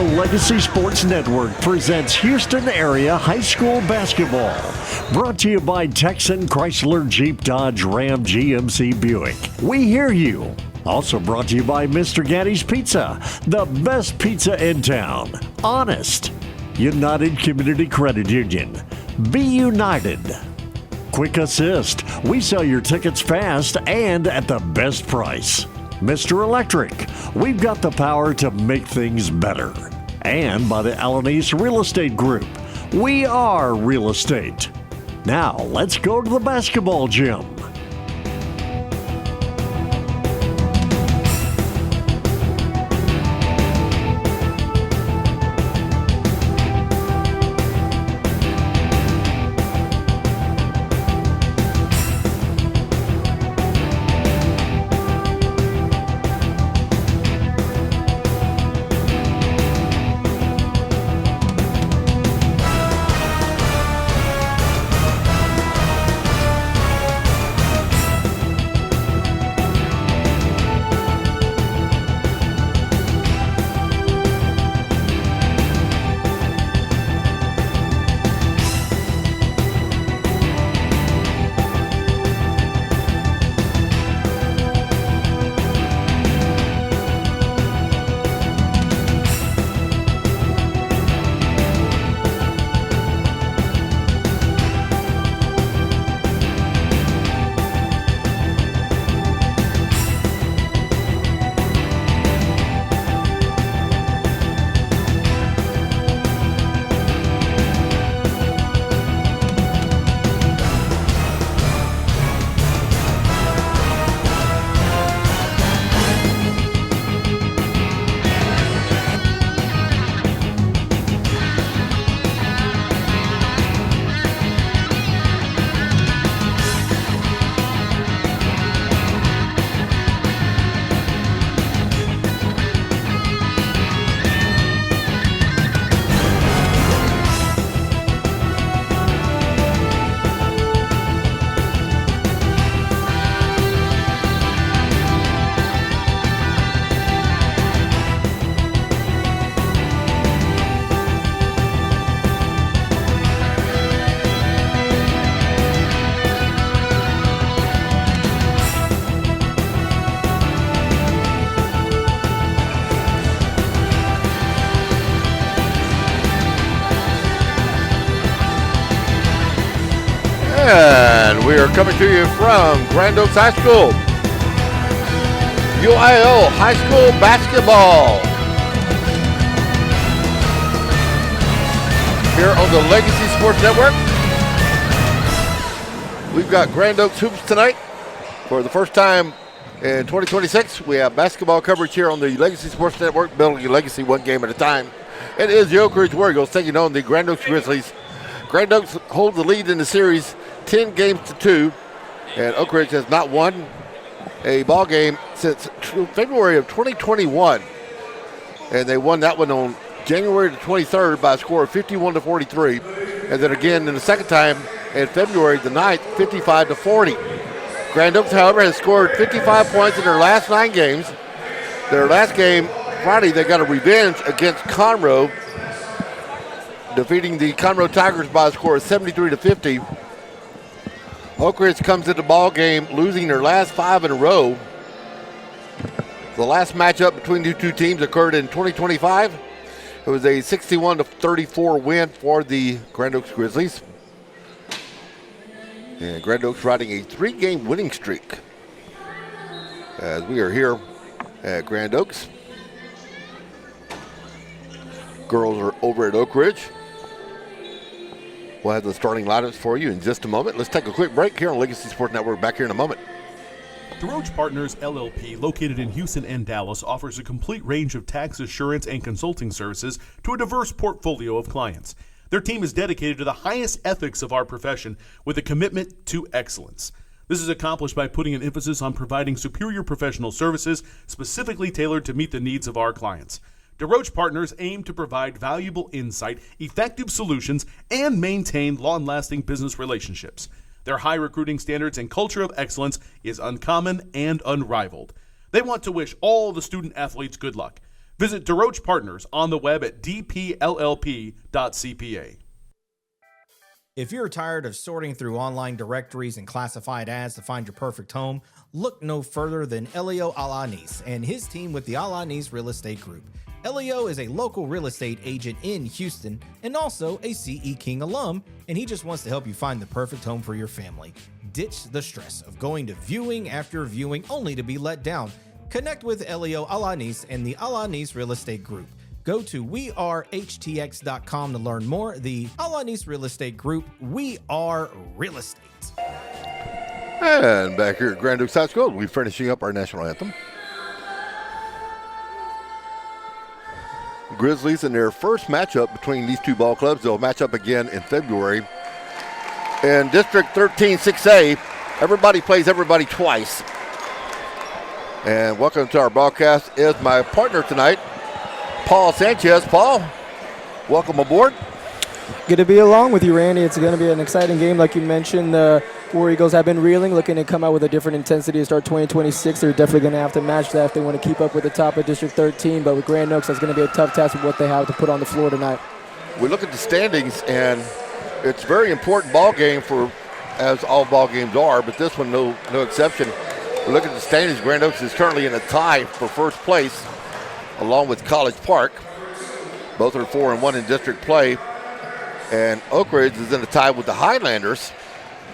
Legacy Sports Network presents Houston Area High School Basketball. Brought to you by Texan Chrysler Jeep Dodge Ram GMC Buick. We hear you. Also brought to you by Mr. Gaddy's Pizza, the best pizza in town. Honest. United Community Credit Union. Be united. Quick Assist. We sell your tickets fast and at the best price. Mr. Electric. We've got the power to make things better. And by the Alanis Real Estate Group. We are real estate. Now, let's go to the basketball gym. And we are coming to you from Grand Oaks High School. UIL High School Basketball. Here on the Legacy Sports Network. We've got Grand Oaks Hoops tonight. For the first time in 2026, we have basketball coverage here on the Legacy Sports Network, building your legacy one game at a time. It is the Oak Ridge War Eagles taking on the Grand Oaks Grizzlies. Grand Oaks hold the lead in the series 10 games to 2, and Oak Ridge has not won a ball game since February of 2021, and they won that one on January the 23rd by a score of 51-43, and then again in the second time in February the 9th, 55-40. Grand Oaks, however, has scored 55 points in their last 9 games. Their last game, Friday, they got a revenge against Conroe, defeating the Conroe Tigers by a score of 73-50. Oak Ridge comes into the ball game losing their last 5 in a row. The last matchup between the two teams occurred in 2025. It was a 61-34 win for the Grand Oaks Grizzlies. And Grand Oaks riding a 3-game winning streak as we are here at Grand Oaks. Girls are over at Oak Ridge. We'll have the starting lineups for you in just a moment. Let's take a quick break here on Legacy Sports Network. Back here in a moment. DeRoche Partners LLP, located in Houston and Dallas, offers a complete range of tax assurance and consulting services to a diverse portfolio of clients. Their team is dedicated to the highest ethics of our profession with a commitment to excellence. This is accomplished by putting an emphasis on providing superior professional services specifically tailored to meet the needs of our clients. DeRoche Partners aim to provide valuable insight, effective solutions, and maintain long-lasting business relationships. Their high recruiting standards and culture of excellence is uncommon and unrivaled. They want to wish all the student athletes good luck. Visit DeRoche Partners on the web at dpllp.cpa. If you're tired of sorting through online directories and classified ads to find your perfect home, look no further than Elio Alanis and his team with the Alanis Real Estate Group. Elio is a local real estate agent in Houston and also a CE King alum, and he just wants to help you find the perfect home for your family. Ditch the stress of going to viewing after viewing only to be let down. Connect with Elio Alanis and the Alanis Real Estate Group. Go to wearehtx.com to learn more. The Alanis Real Estate Group, we are real estate. And back here at Grand Oaks High School, we're finishing up our national anthem. Grizzlies in their first matchup between these two ball clubs. They'll match up again in February. In District 13 6A, everybody plays everybody twice. And welcome to our broadcast is my partner tonight, Paul Sanchez. Paul, welcome aboard. Good to be along with you, Randy. It's going to be an exciting game. Like you mentioned, the War Eagles have been reeling, looking to come out with a different intensity to start 2026. They're definitely going to have to match that if they want to keep up with the top of District 13. But with Grand Oaks, that's going to be a tough task with what they have to put on the floor tonight. We look at the standings, and it's a very important ball game for, as all ball games are, but this one no exception. We look at the standings. Grand Oaks is currently in a tie for first place, along with College Park. Both are 4-1 in district play. And Oak Ridge is in a tie with the Highlanders,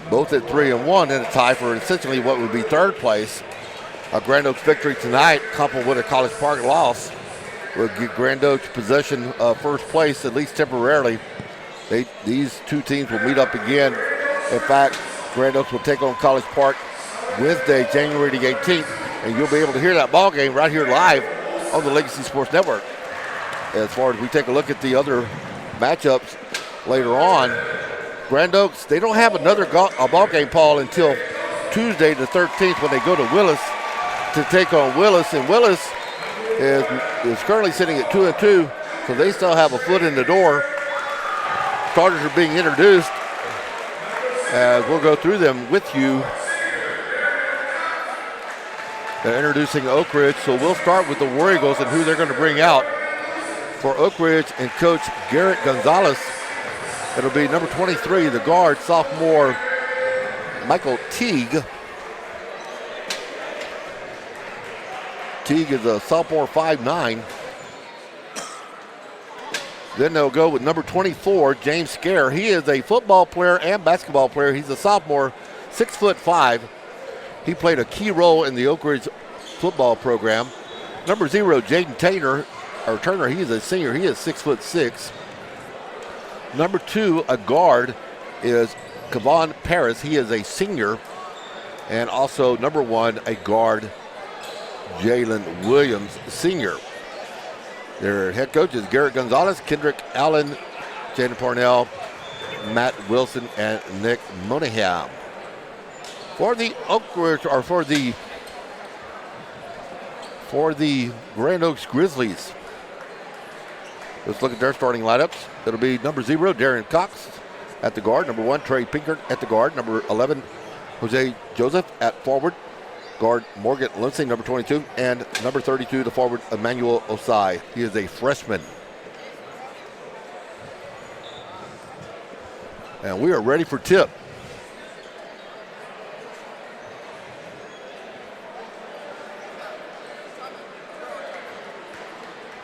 both at 3-1 in a tie for essentially what would be third place. A Grand Oaks victory tonight, coupled with a College Park loss, will give Grand Oaks possession of first place, at least temporarily. These two teams will meet up again. In fact, Grand Oaks will take on College Park Wednesday, January the 18th, and you'll be able to hear that ball game right here live on the Legacy Sports Network. As far as we take a look at the other matchups later on, Grand Oaks, they don't have another ball game, Paul, until Tuesday the 13th when they go to Willis to take on Willis. And Willis is currently sitting at 2-2, so they still have a foot in the door. Starters are being introduced as we'll go through them with you. They're introducing Oak Ridge, so we'll start with the War Eagles and who they're going to bring out. For Oak Ridge and Coach Garrett Gonzalez, it'll be number 23, the guard, sophomore Michael Teague. Teague is a sophomore, 5'9". Then they'll go with number 24, James Scare. He is a football player and basketball player. He's a sophomore, 6'5". He played a key role in the Oak Ridge football program. Number 0, Jaden Turner, he is a senior. He is 6'6". Number 2, a guard, is Kevon Paris. He is a senior. And also number 1, a guard, Jalen Williams, senior. Their head coach is Garrett Gonzalez, Kendrick Allen, Jaden Parnell, Matt Wilson, and Nick Monahan. For the Oak Ridge, or for the Grand Oaks Grizzlies, let's look at their starting lineups. It'll be number 0, Darian Cox at the guard. Number 1, Trey Pinkert at the guard. Number 11, Jose Joseph at forward. Guard Morgan Lindsay, number 22. And number 32, the forward, Emmanuel Osai. He is a freshman. And we are ready for tip.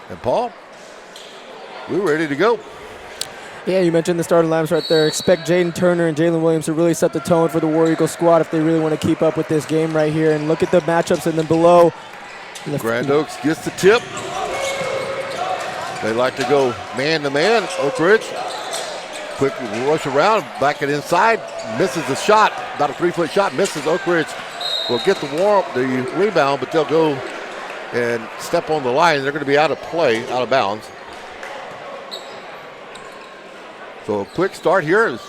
And Paul, we're ready to go. Yeah, you mentioned the starting lineups right there. Expect Jaden Turner and Jalen Williams to really set the tone for the War Eagle squad if they really want to keep up with this game right here. And look at the matchups and then below. Grand Oaks gets the tip. They like to go man-to-man. Oak Ridge, quick rush around, back it inside, misses the shot. About a 3-foot shot, misses. Oak Ridge will get the rebound, but they'll go and step on the line. They're going to be out of play, out of bounds. So a quick start here is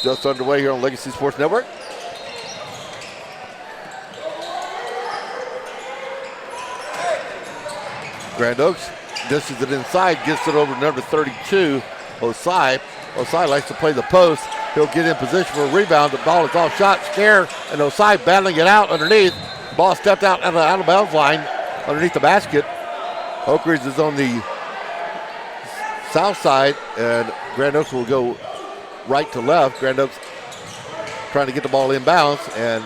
just underway here on Legacy Sports Network. Grand Oaks dishes it inside, gets it over to number 32, Osai. Osai likes to play the post. He'll get in position for a rebound. The ball is off shot, Scare, and Osai battling it out underneath. Ball stepped out of the out-of-bounds line underneath the basket. Oak Ridge is on the south side, and Grand Oaks will go right to left. Grand Oaks trying to get the ball inbounds, and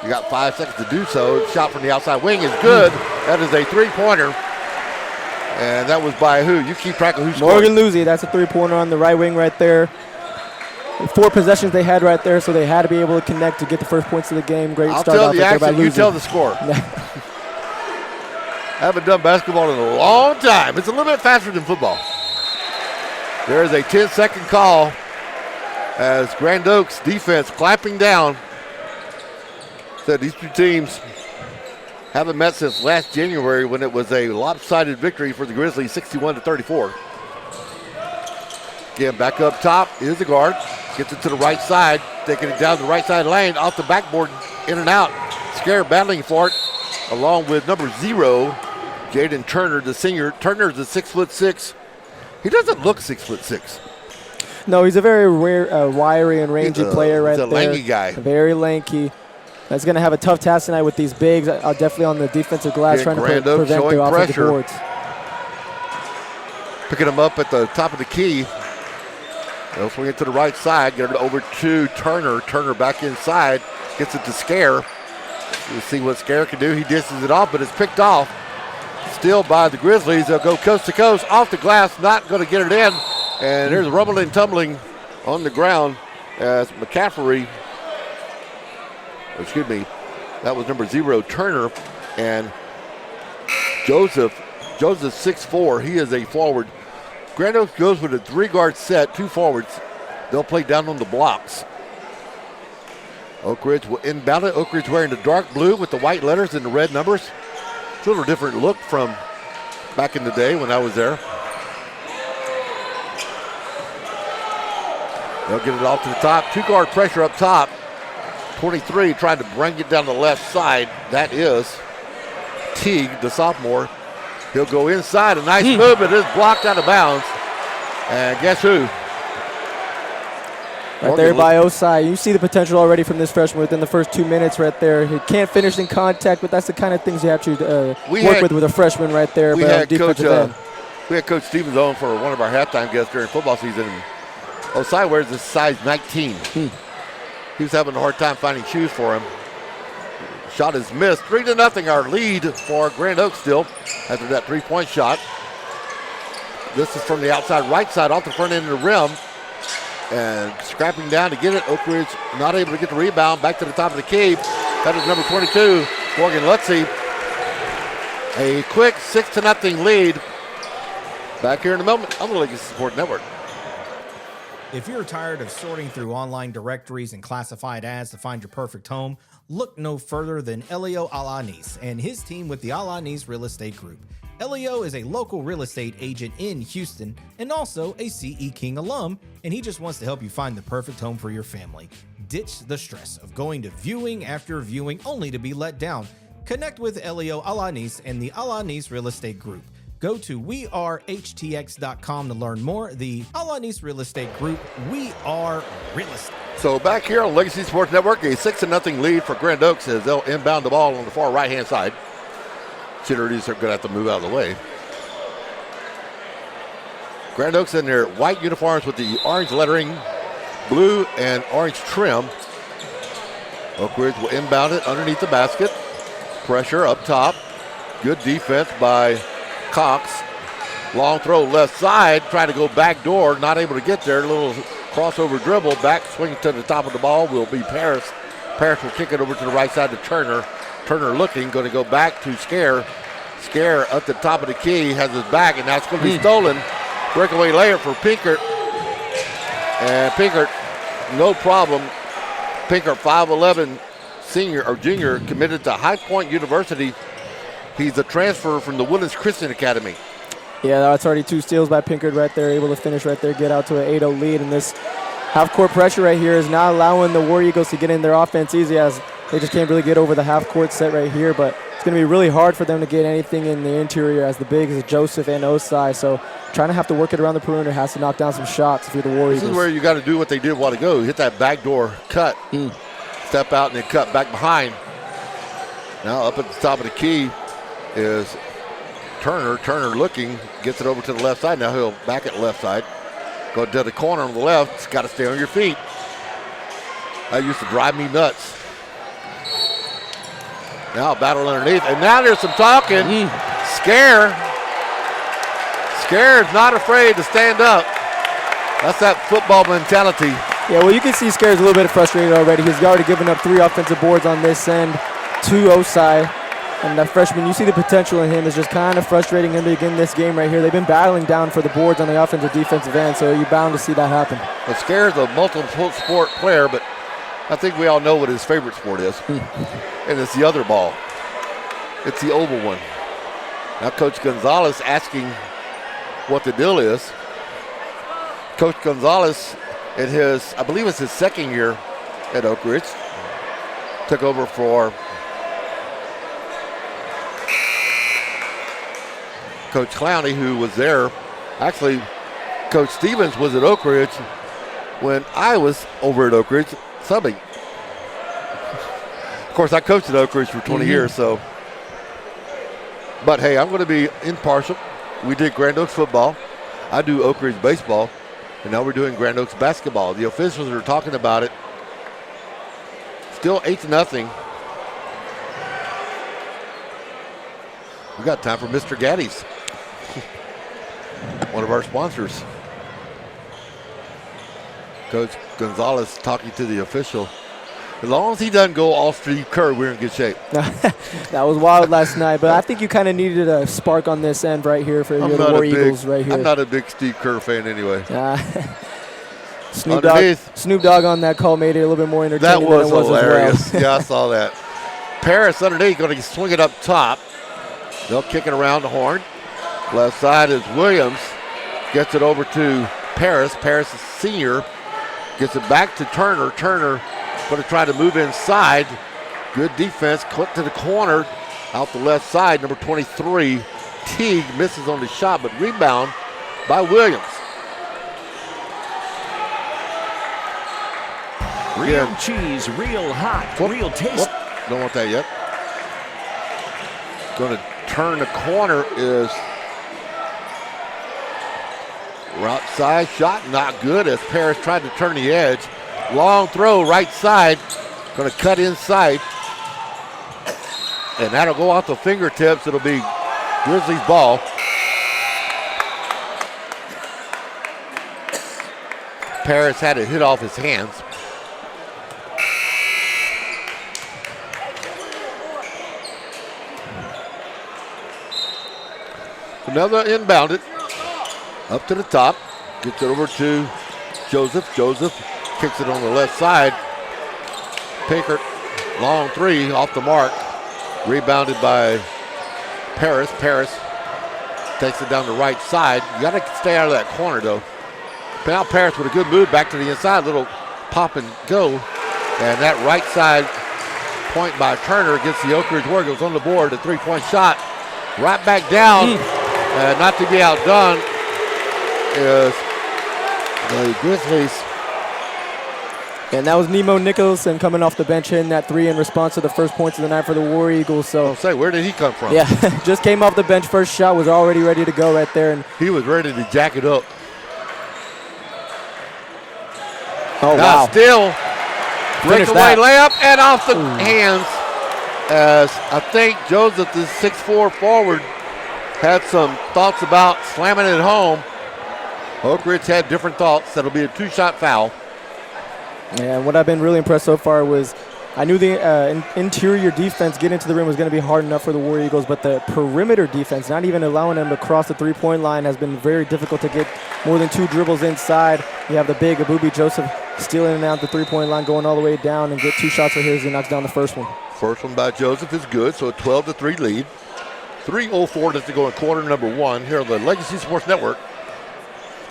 you got 5 seconds to do so. Shot from the outside wing is good. That is a three-pointer, and that was by who? You keep track of who scored. Morgan Lucy, that's a three-pointer on the right wing right there. 4 possessions they had right there, so they had to be able to connect to get the first points of the game. Great I'll start tell off the right there by action, you Lucy. tell the score. Haven't done basketball in a long time. It's a little bit faster than football. There is a 10-second call as Grand Oaks defense clamping down. Said these two teams haven't met since last January when it was a lopsided victory for the Grizzlies, 61-34. Again, back up top is the guard. Gets it to the right side, taking it down the right side lane, off the backboard, in and out. Scare battling for it, along with number 0, Jaden Turner, the senior. Turner's a 6'6". He doesn't look 6'6". No, he's a very wiry and rangy player right there. He's a lanky guy. Very lanky. That's going to have a tough task tonight with these bigs. Definitely on the defensive glass, trying to prevent their offensive boards. Picking them up at the top of the key. They'll swing it to the right side, get it over to Turner. Turner back inside, gets it to Scare. We'll see what Scare can do. He dishes it off, but it's picked off. Still by the Grizzlies. They'll go coast to coast, off the glass, not going to get it in. And there's rumbling, tumbling on the ground as McCaffrey, excuse me, that was number 0, Turner, and Joseph's 6'4". He is a forward. Grand Oaks goes with a 3-guard set, 2 forwards. They'll play down on the blocks. Oak Ridge will inbound it. Oak Ridge wearing the dark blue with the white letters and the red numbers. It's a little different look from back in the day when I was there. They'll get it off to the top. 2-guard pressure up top. 23 trying to bring it down the left side. That is Teague, the sophomore. He'll go inside. A nice move, but it is blocked out of bounds. And guess who? Right there by Osai. You see the potential already from this freshman within the first 2 minutes right there. He can't finish in contact, but that's the kind of things you have to work with a freshman right there. We had Coach Stevens on for one of our halftime guests during football season. Osai wears a size 19. He was having a hard time finding shoes for him. Shot is missed. 3-0, our lead for Grand Oaks still after that 3-point shot. This is from the outside right side off the front end of the rim. And scrapping down to get it. Oak Ridge not able to get the rebound. Back to the top of the key. That is number 22, Morgan Lutzy. A quick 6-0 lead. Back here in a moment on the Legacy Sports Network. If you're tired of sorting through online directories and classified ads to find your perfect home, look no further than Elio Alanis and his team with the Alanis Real Estate Group. Elio is a local real estate agent in Houston and also a CE King alum, and he just wants to help you find the perfect home for your family. Ditch the stress of going to viewing after viewing only to be let down. Connect with Elio Alanis and the Alanis Real Estate Group. Go to wearehtx.com to learn more. The Alanis Real Estate Group, we are real estate. So back here on Legacy Sports Network, a 6-0 lead for Grand Oaks as they'll inbound the ball on the far right-hand side. Cheerleaders are going to have to move out of the way. Grand Oaks in their white uniforms with the orange lettering, blue and orange trim. Oak Ridge will inbound it underneath the basket. Pressure up top. Good defense by Cox. Long throw left side, trying to go back door, not able to get there. A little crossover dribble, back swing to the top of the ball will be Paris. Paris will kick it over to the right side to Turner. Turner looking, going to go back to Scare. Scare up the top of the key, has his back, and that's going to be stolen. Breakaway layup for Pinkert. And Pinkert, no problem. Pinkert, 5'11", senior or junior, committed to High Point University. He's a transfer from the Woodlands Christian Academy. Yeah, that's already 2 steals by Pinkert right there, able to finish right there, get out to an 8-0 lead. And this half-court pressure right here is not allowing the War Eagles to get in their offense easy, as they just can't really get over the half-court set right here. But it's going to be really hard for them to get anything in the interior, as the bigs is Joseph and Osai. So trying to have to work it around the perimeter, has to knock down some shots if you're the War Eagles. This is where you got to do what they did a while ago. Hit that backdoor cut, step out, and then cut back behind. Now up at the top of the key is Turner. Turner looking, gets it over to the left side. Now he'll back it left side. Go to the corner on the left. It's got to stay on your feet. That used to drive me nuts. Now battle underneath. And now there's some talking. Scare is not afraid to stand up. That's that football mentality. Yeah, well, you can see Scare's a little bit frustrated already. He's already given up 3 offensive boards on this end to Osai. And that freshman, you see the potential in him. Is just kind of frustrating him to begin this game right here. They've been battling down for the boards on the offensive defensive end, so you're bound to see that happen. Well, Scare's a multiple sport player, but I think we all know what his favorite sport is. And it's the other ball. It's the oval one. Now Coach Gonzalez asking what the deal is. Coach Gonzalez, in his, I believe it's his second year at Oak Ridge, took over for Coach Clowney, who was there. Actually, Coach Stevens was at Oak Ridge when I was over at Oak Ridge subbing. Of course, I coached at Oak Ridge for 20 years, so. But hey, I'm going to be impartial. We did Grand Oaks football. I do Oak Ridge baseball. And now we're doing Grand Oaks basketball. The officials are talking about it. Still 8-0. We got time for Mr. Gaddy's, one of our sponsors. Coach Gonzalez talking to the official. As long as he doesn't go all Steve Kerr, we're in good shape. That was wild last night, but I think you kind of needed a spark on this end right here for the War Eagles right here. I'm not a big Steve Kerr fan anyway. Snoop Dogg on that call made it a little bit more entertaining than it was hilarious. As well. Yeah, I saw that. Paris underneath going to swing it up top. They'll kick it around the horn. Left side is Williams. Gets it over to Paris. Paris is senior. Gets it back to Turner. Turner going to try to move inside. Good defense. Clip to the corner. Out the left side. Number 23, Teague, misses on the shot, but rebound by Williams. Real cheese, real hot, real taste. Don't want that yet. Going to turn the corner is right side shot, not good as Paris tried to turn the edge. Long throw, right side, going to cut inside. And that'll go off the fingertips. It'll be Grizzlies ball. Paris had it hit off his hands. Another inbounded. Up to the top. Gets it over to Joseph. Joseph kicks it on the left side. Pinkert, long three off the mark. Rebounded by Paris. Paris takes it down the right side. You got to stay out of that corner, though. Now Paris with a good move back to the inside. Little pop and go. And that right side point by Turner gets the Oak Ridge Warriors on the board. A three-point shot. Right back down. Not to be outdone is the Grizzlies. And that was Nemo Nicholson coming off the bench hitting that three in response to the first points of the night for the War Eagles. So I'll say, where did he come from? Yeah, just came off the bench. First shot was already ready to go right there. And he was ready to jack it up. Oh, now wow. Still breakaway layup and off the hands as I think Joseph, the 6'4" forward, had some thoughts about slamming it home. Oak Ridge had different thoughts. That'll be a two-shot foul. Yeah, what I've been really impressed so far was I knew the interior defense getting to the rim was going to be hard enough for the War Eagles, but the perimeter defense, not even allowing them to cross the three-point line, has been very difficult to get more than two dribbles inside. You have the big Abubi Joseph stealing and out the three-point line, going all the way down and get two shots of his. He knocks down the first one. First one by Joseph is good, so a 12-3 lead. 3:04 to go in quarter number one here on the Legacy Sports Network.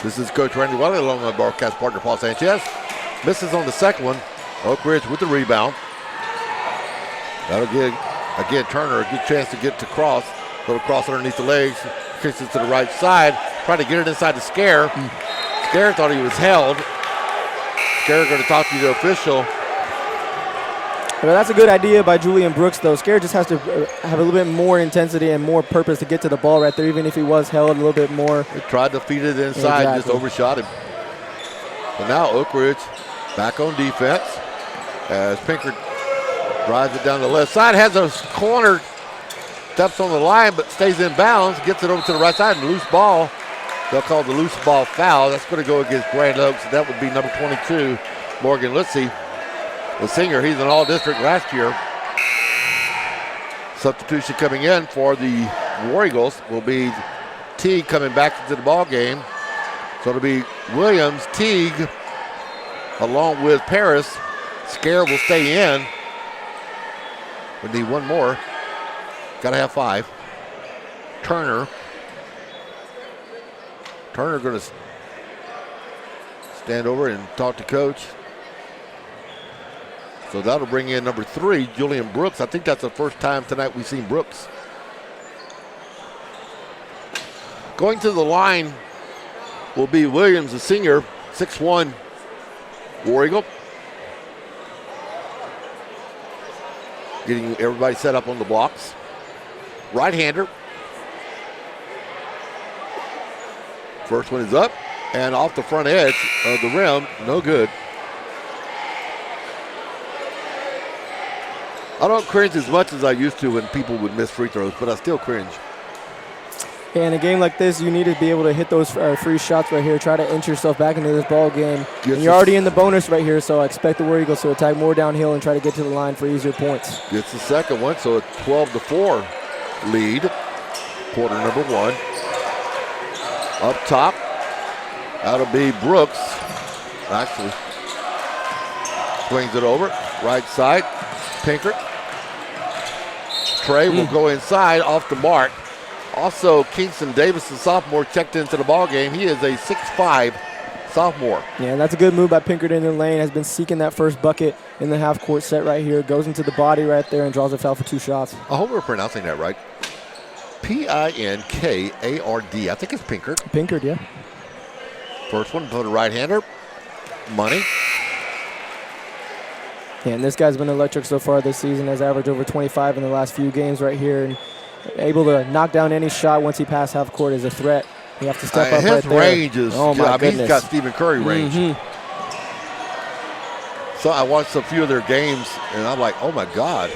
This is Coach Randy Wylie along with my broadcast partner Paul Sanchez. Misses on the second one. Oak Ridge with the rebound. That'll give, again, Turner a good chance to get to cross. Little cross underneath the legs. Kicks it to the right side. Trying to get it inside the Scare. Scare thought he was held. Scare going to talk to the official. Well, that's a good idea by Julian Brooks, though. Scare just has to have a little bit more intensity and more purpose to get to the ball right there, even if he was held a little bit more. He tried to feed it inside, Exactly. just overshot him. And now Oak Ridge back on defense as Pinkert drives it down the left side, has a corner, steps on the line, but stays in bounds, gets it over to the right side, and loose ball. They'll call the loose ball foul. That's going to go against Grand Oaks. That would be number 22, Morgan Litzy, the senior. He's an all-district last year. Substitution coming in for the War Eagles will be Teague coming back into the ball game. So it'll be Williams, Teague, along with Paris. Scare will stay in. We need one more. Got to have 5. Turner going to stand over and talk to coach. So that'll bring in number 3, Julian Brooks. I think that's the first time tonight we've seen Brooks. Going to the line will be Williams, the senior, 6'1", War Eagle. Getting everybody set up on the blocks. Right-hander. First one is up and off the front edge of the rim. No good. I don't cringe as much as I used to when people would miss free throws, but I still cringe. Yeah, in a game like this, you need to be able to hit those free shots right here. Try to inch yourself back into this ball game. And you're already in the bonus right here, so I expect the War Eagles to attack more downhill and try to get to the line for easier points. Gets the second one, so a 12-4 lead. Quarter number 1. Up top, that'll be Brooks. Actually, swings it over, right side. Pinkert. Trey will go inside off the mark. Also, Kingston Davis, the sophomore, checked into the ball game. He is a 6'5" sophomore. Yeah, and that's a good move by Pinkert in the lane. Has been seeking that first bucket in the half-court set right here. Goes into the body right there and draws a foul for 2 shots. I hope we're pronouncing that right. Pinkard. I think it's Pinkert. Pinkert, yeah. First one for the right-hander. Money. Yeah, and this guy's been electric so far this season. Has averaged over 25 in the last few games right here. And able to knock down any shot once he passes half court is a threat. You have to step up right there. His range is, oh my goodness. He's got Stephen Curry range. So I watched a few of their games, and I'm like, oh my God.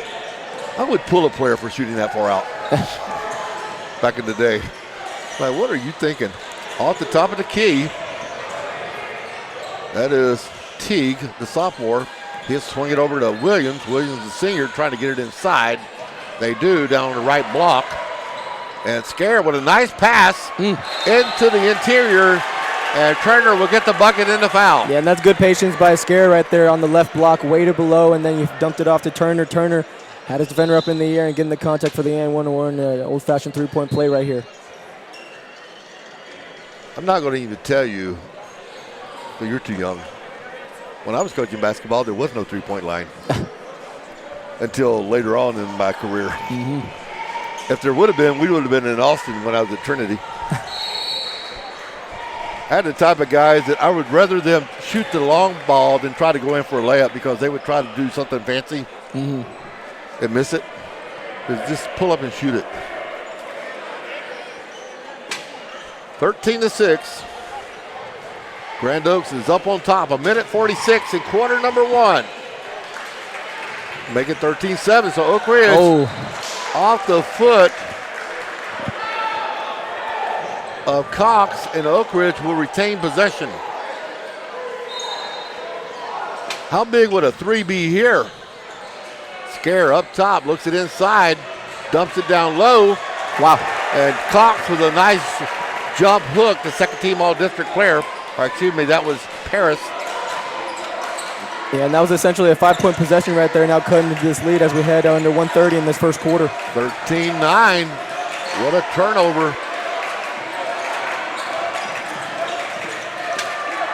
I would pull a player for shooting that far out back in the day. Like, what are you thinking? Off the top of the key, that is Teague, the sophomore. He'll swing it over to Williams. Williams, the senior, trying to get it inside. They do down on the right block. And Scare with a nice pass into the interior. And Turner will get the bucket in the foul. Yeah, and that's good patience by Scare right there on the left block, way to below, and then you dumped it off to Turner. Turner had his defender up in the air and getting the contact for the and one old-fashioned three-point play right here. I'm not going to even tell you, but you're too young. When I was coaching basketball, there was no three-point line until later on in my career. If there would have been, we would have been in Austin when I was at Trinity. I had the type of guys that I would rather them shoot the long ball than try to go in for a layup because they would try to do something fancy and miss it. Just pull up and shoot it. 13-6. Grand Oaks is up on top. 1:46 in quarter number 1. Make it 13-7. So Oak Ridge off the foot of Cox, and Oak Ridge will retain possession. How big would a 3 be here? Scare up top, looks it inside, dumps it down low. Wow. And Cox with a nice jump hook, the second team all-district player. Or excuse me, that was Paris. Yeah, and that was essentially a 5-point possession right there, now cutting this lead as we head under 1:30 in this first quarter. 13-9. What a turnover.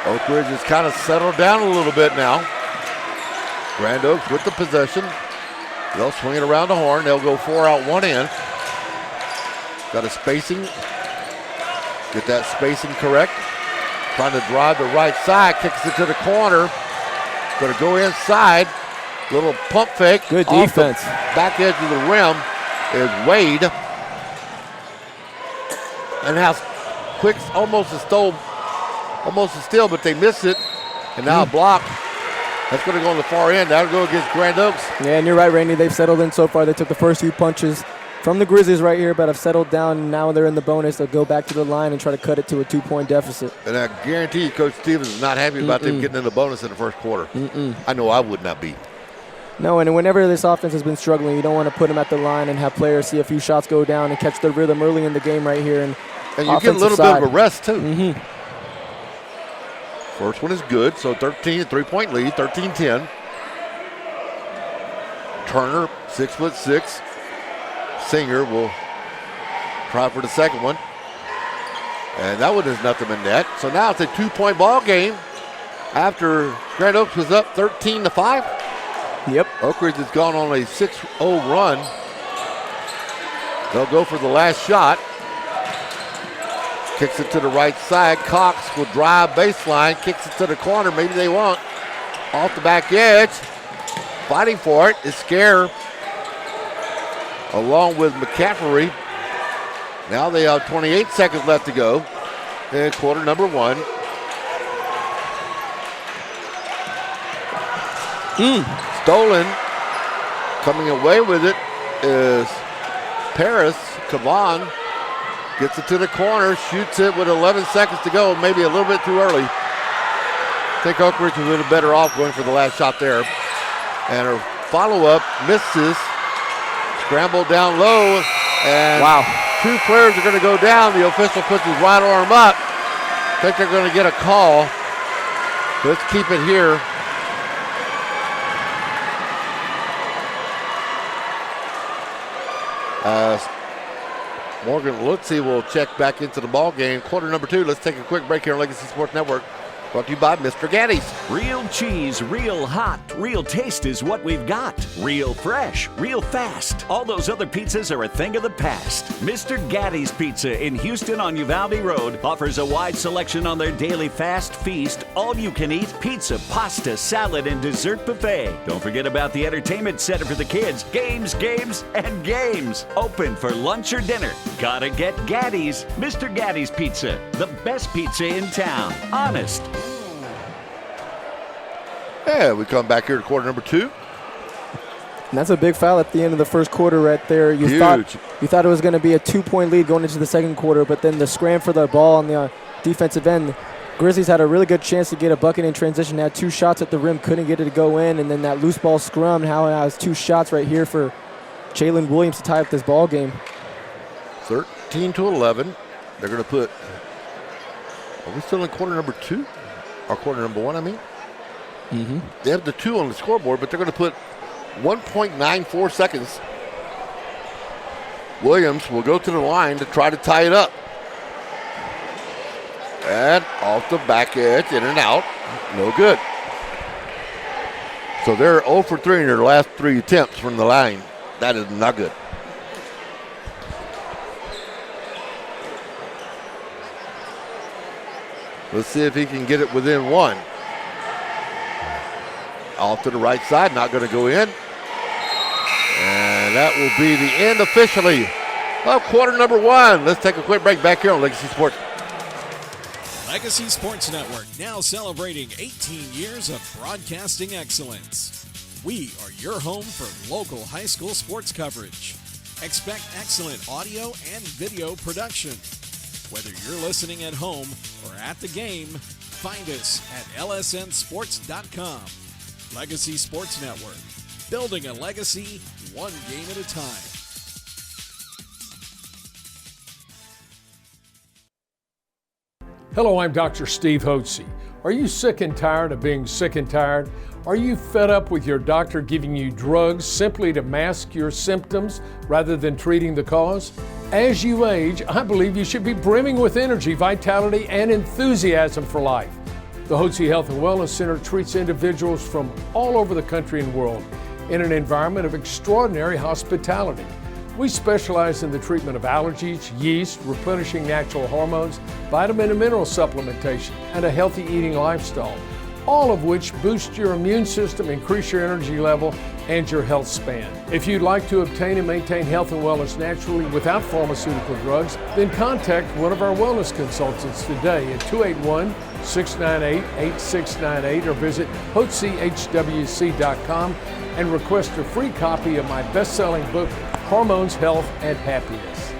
Oak Ridge has kind of settled down a little bit now. Grand Oaks with the possession. They'll swing it around the horn. They'll go 4 out, 1 in. Got a spacing. Get that spacing correct. Trying to drive the right side. Kicks it to the corner. Going to go inside. Little pump fake. Good off defense. the back edge of the rim is Wade. And now Quicks almost a steal, but they missed it. And now a block. That's going to go on the far end. That'll go against Grand Oaks. Yeah, and you're right, Randy. They've settled in so far. They took the first few punches from the Grizzlies right here, but have settled down. And now they're in the bonus. They'll go back to the line and try to cut it to a 2-point deficit. And I guarantee you Coach Stevens is not happy about them getting in the bonus in the first quarter. I know I would not be. No, and whenever this offense has been struggling, you don't want to put them at the line and have players see a few shots go down and catch their rhythm early in the game right here. And you get a little bit of a rest, too. First one is good, so 3-point lead, 13-10. Turner, 6'6". Singer will try for the second one. And that one is nothing in net. So now it's a 2-point ball game after Grand Oaks was up 13-5. Yep. Oak Ridge has gone on a 6-0 run. They'll go for the last shot. Kicks it to the right side. Cox will drive baseline. Kicks it to the corner. Maybe they won't. Off the back edge. Fighting for it is Scare along with McCaffrey. Now they have 28 seconds left to go in quarter number one. Stolen. Coming away with it is Paris. Cavan gets it to the corner, shoots it with 11 seconds to go, maybe a little bit too early. I think Oak Ridge was a little better off going for the last shot there. And her follow-up misses. Scramble down low, and two players are going to go down. The official puts his right arm up. I think they're going to get a call. Let's keep it here. Morgan Lutzy will check back into the ball game. Quarter number two. Let's take a quick break here on Legacy Sports Network. Brought to you by Mr. Gaddy's. Real cheese, real hot, real taste is what we've got. Real fresh, real fast. All those other pizzas are a thing of the past. Mr. Gaddy's Pizza in Houston on Uvalde Road offers a wide selection on their daily fast feast, all-you-can-eat pizza, pasta, salad, and dessert buffet. Don't forget about the entertainment center for the kids. Games, games, and games. Open for lunch or dinner. Gotta get Gaddy's. Mr. Gaddy's Pizza, the best pizza in town. Honest. Yeah, we come back here to quarter number two. And that's a big foul at the end of the first quarter right there. You thought it was going to be a 2-point lead going into the second quarter, but then the scram for the ball on the defensive end. Grizzlies had a really good chance to get a bucket in transition. Had 2 shots at the rim, couldn't get it to go in, and then that loose ball scrum. Now it has 2 shots right here for Jalen Williams to tie up this ball game. 13-11. They're going to put. Are we still in quarter number 2? Or quarter number 1, I mean? They have the 2 on the scoreboard, but they're going to put 1.94 seconds. Williams will go to the line to try to tie it up. And off the back edge, in and out. No good. So they're 0 for 3 in their last 3 attempts from the line. That is not good. Let's see if he can get it within 1. Off to the right side, not going to go in. And that will be the end officially of quarter number 1. Let's take a quick break back here on Legacy Sports. Legacy Sports Network, now celebrating 18 years of broadcasting excellence. We are your home for local high school sports coverage. Expect excellent audio and video production. Whether you're listening at home or at the game, find us at lsnsports.com. Legacy Sports Network, building a legacy one game at a time. Hello, I'm Dr. Steve Hotze. Are you sick and tired of being sick and tired? Are you fed up with your doctor giving you drugs simply to mask your symptoms rather than treating the cause? As you age, I believe you should be brimming with energy, vitality, and enthusiasm for life. The Hotze Health and Wellness Center treats individuals from all over the country and world in an environment of extraordinary hospitality. We specialize in the treatment of allergies, yeast, replenishing natural hormones, vitamin and mineral supplementation, and a healthy eating lifestyle. all of which boost your immune system, increase your energy level, and your health span. If you'd like to obtain and maintain health and wellness naturally without pharmaceutical drugs, then contact one of our wellness consultants today at 281-698-8698 or visit HoTCHWC.com and request a free copy of my best-selling book, Hormones, Health, and Happiness.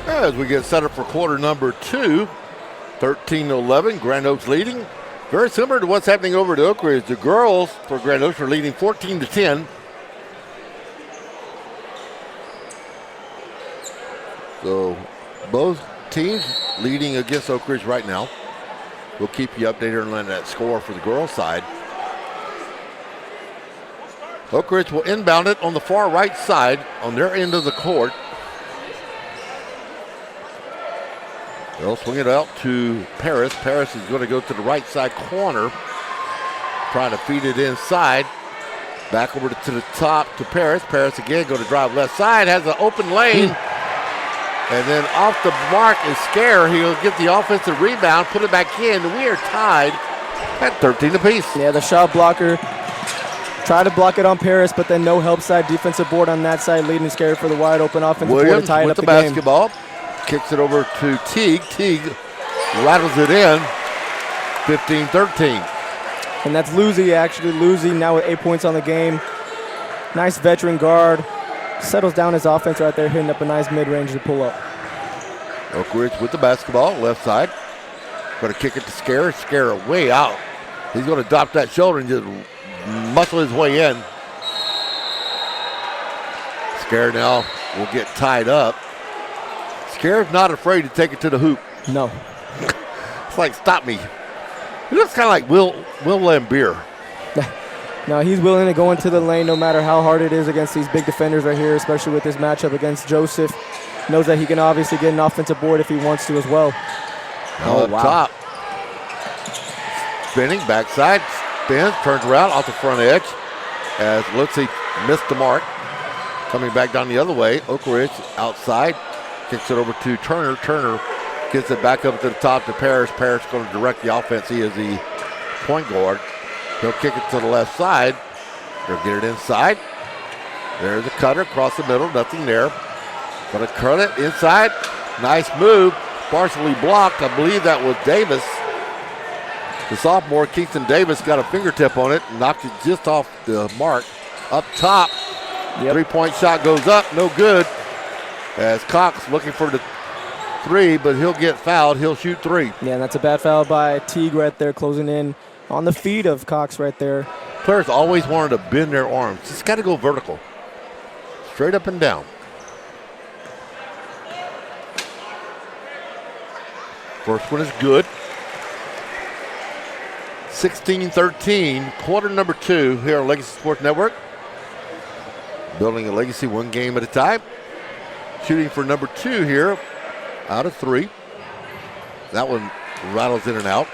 As we get set up for quarter number 2, 13-11, Grand Oaks leading. Very similar to what's happening over at Oak Ridge. The girls for Grand Oaks are leading 14-10. So both teams leading against Oak Ridge right now. We'll keep you updated on that score for the girls' side. Oak Ridge will inbound it on the far right side on their end of the court. They'll swing it out to Paris. Paris is going to go to the right side corner, trying to feed it inside. Back over to the top to Paris. Paris again going to drive left side, has an open lane. And then off the mark is Scare. He'll get the offensive rebound, put it back in. We are tied at 13 apiece. Yeah, the shot blocker tried to block it on Paris, but then no help side defensive board on that side, leading Scare for the wide open offensive board to tie it up with the game. basketball. Kicks it over to Teague. Teague rattles it in. 15-13. And that's Lucy, actually. Lucy now with 8 points on the game. Nice veteran guard. Settles down his offense right there, hitting up a nice mid-range to pull up. Oak Ridge with the basketball, left side. Going to kick it to Scare. Scare way out. He's going to drop that shoulder and just muscle his way in. Scare now will get tied up. Scare's not afraid to take it to the hoop. No. It's like, stop me. He looks kind of like Will Lambier. No, he's willing to go into the lane no matter how hard it is against these big defenders right here, especially with this matchup against Joseph. Knows that he can obviously get an offensive board if he wants to as well. Up top. Spinning, backside, spins, turns around off the front edge. As Litzy missed the mark. Coming back down the other way, Oak Ridge outside. Kicks it over to Turner. Turner gets it back up to the top to Parrish. Parrish going to direct the offense. He is the point guard. He'll kick it to the left side. They'll get it inside. There's a cutter across the middle. Nothing there. Going to cut it inside. Nice move. Partially blocked. I believe that was Davis. The sophomore, Kingston Davis, got a fingertip on it and knocked it just off the mark. Up top. Yep. Three-point shot goes up. No good. As Cox looking for the three, but he'll get fouled. He'll shoot three. Yeah, and that's a bad foul by Teague right there, closing in on the feet of Cox right there. Players always wanted to bend their arms. Just got to go vertical. Straight up and down. First one is good. 16-13, quarter number 2 here on Legacy Sports Network. Building a legacy one game at a time. Shooting for number 2 here out of 3. That one rattles in and out.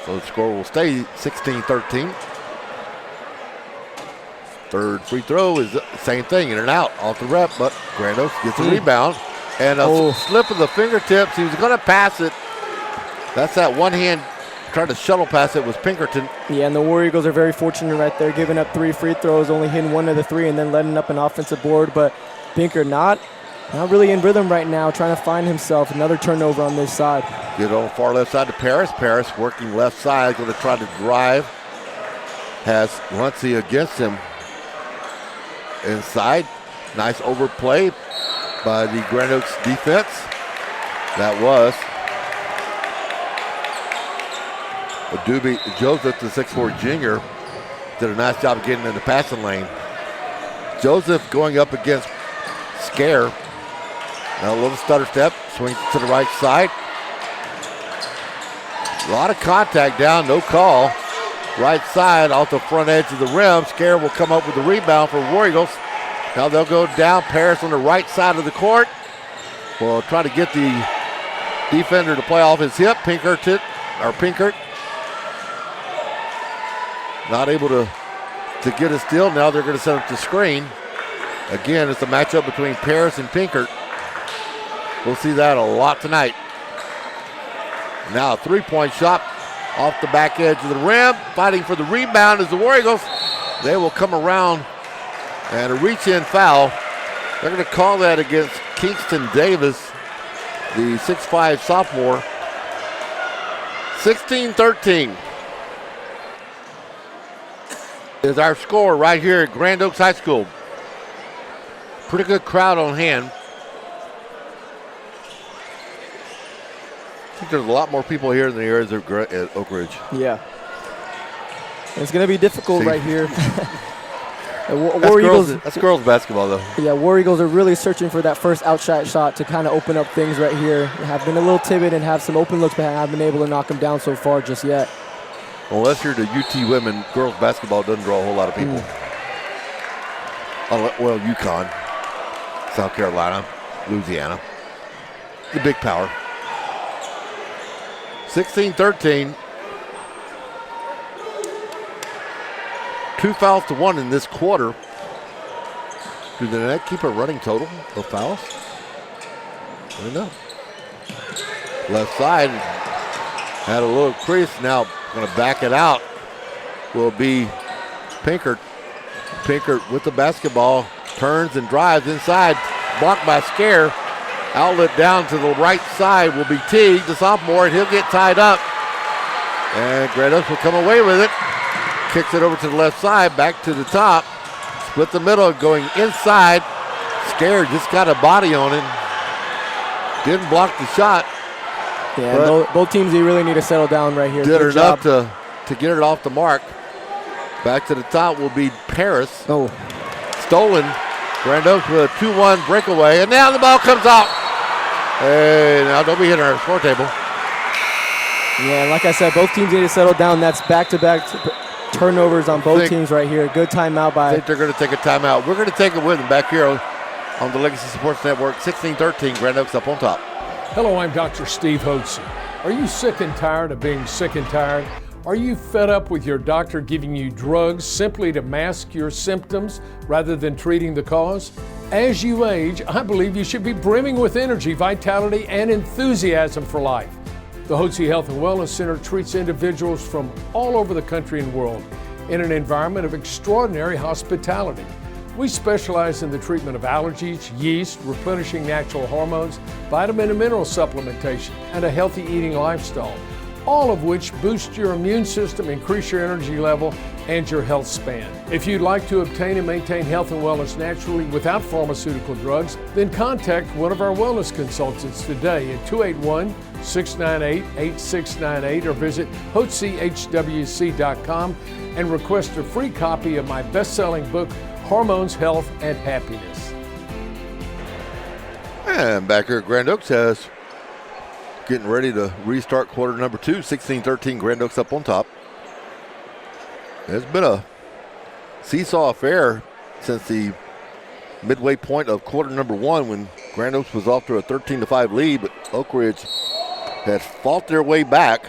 So the score will stay 16-13. Third free throw is the same thing, in and out, off the rep, but Grand Oaks gets a rebound. And a slip of the fingertips. He was going to pass it. That's that one hand trying to shuttle pass it was Pinkerton. Yeah, and the War Eagles are very fortunate right there, giving up 3 free throws, only hitting 1 of the 3, and then letting up an offensive board. But Pinker not really in rhythm right now, trying to find himself. Another turnover on this side. Get on far left side to Paris. Paris working left side, going to try to drive. Has Runcie against him inside. Nice overplay by the Grand Oaks defense. That was Doobie Joseph, the 6'4" junior, did a nice job of getting in the passing lane. Joseph going up against Scare. Now a little stutter step, swings to the right side. A lot of contact down, no call. Right side off the front edge of the rim. Scare will come up with the rebound for War Eagles. Now they'll go down. Paris on the right side of the court. Will try to get the defender to play off his hip. Pinkert not able to get a steal. Now they're going to set up the screen. Again, it's a matchup between Paris and Pinkert. We'll see that a lot tonight. Now a three-point shot off the back edge of the rim. Fighting for the rebound is the War Eagles. They will come around and a reach-in foul. They're going to call that against Kingston Davis, the 6'5 sophomore. 16-13 is our score right here at Grand Oaks High School. Pretty good crowd on hand. I think there's a lot more people here than there is at Oak Ridge. Yeah. It's going to be difficult right here. That's girls basketball, though. Yeah, War Eagles are really searching for that first outside shot to kind of open up things right here. They have been a little timid and have some open looks, but haven't been able to knock them down so far just yet. Unless you're the UT women, girls basketball doesn't draw a whole lot of people. Well, UConn, South Carolina, Louisiana, the big power. 16-13. 2 fouls to 1 in this quarter. Do the net keep a running total of fouls? I don't know. Left side had a little crease. Now going to back it out will be Pinkert. Pinkert with the basketball. Turns and drives inside. Blocked by Scare. Outlet down to the right side will be Teague, the sophomore, and he'll get tied up. And Grand Oaks will come away with it. Kicks it over to the left side, back to the top. Split the middle, going inside. Scare just got a body on him. Didn't block the shot. Yeah, both teams, they really need to settle down right here. Did enough to get it off the mark. Back to the top will be Paris. Oh. Stolen. Grand Oaks with a 2-1 breakaway. And now the ball comes out. Hey, now don't be hitting our score table. Yeah, like I said, both teams need to settle down. That's back-to-back turnovers on both teams right here. Good timeout by. I think they're going to take a timeout. We're going to take it with them back here on the Legacy Sports Network. 16-13, Grand Oaks up on top. Hello, I'm Dr. Steve Hotze. Are you sick and tired of being sick and tired? Are you fed up with your doctor giving you drugs simply to mask your symptoms rather than treating the cause? As you age, I believe you should be brimming with energy, vitality, and enthusiasm for life. The Hotze Health and Wellness Center treats individuals from all over the country and world in an environment of extraordinary hospitality. We specialize in the treatment of allergies, yeast, replenishing natural hormones, vitamin and mineral supplementation, and a healthy eating lifestyle, all of which boost your immune system, increase your energy level, and your health span. If you'd like to obtain and maintain health and wellness naturally without pharmaceutical drugs, then contact one of our wellness consultants today at 281-698-8698 or visit HotzeHWC.com and request a free copy of my best-selling book, Hormones, Health, and Happiness. And back here at Grand Oaks has getting ready to restart quarter number 2, 16-13, Grand Oaks up on top. It's been a seesaw affair since the midway point of quarter number 1 when Grand Oaks was off to a 13-5 lead, but Oak Ridge has fought their way back,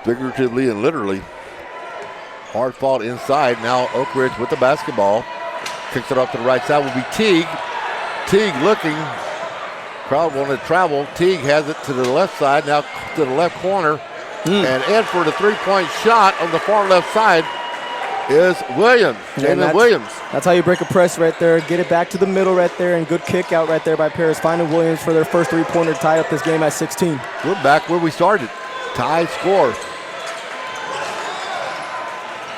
figuratively and literally. Hard fought inside. Now Oak Ridge with the basketball. Kicks it off to the right side will be Teague. Teague looking. Crowd wanted to travel. Teague has it to the left side, now to the left corner. And in for the three-point shot on the far left side is Williams. Jalen Williams. That's how you break a press right there. Get it back to the middle right there, and good kick out right there by Paris. Finding Williams for their first three-pointer to tie up this game at 16. We're back where we started. Tie score.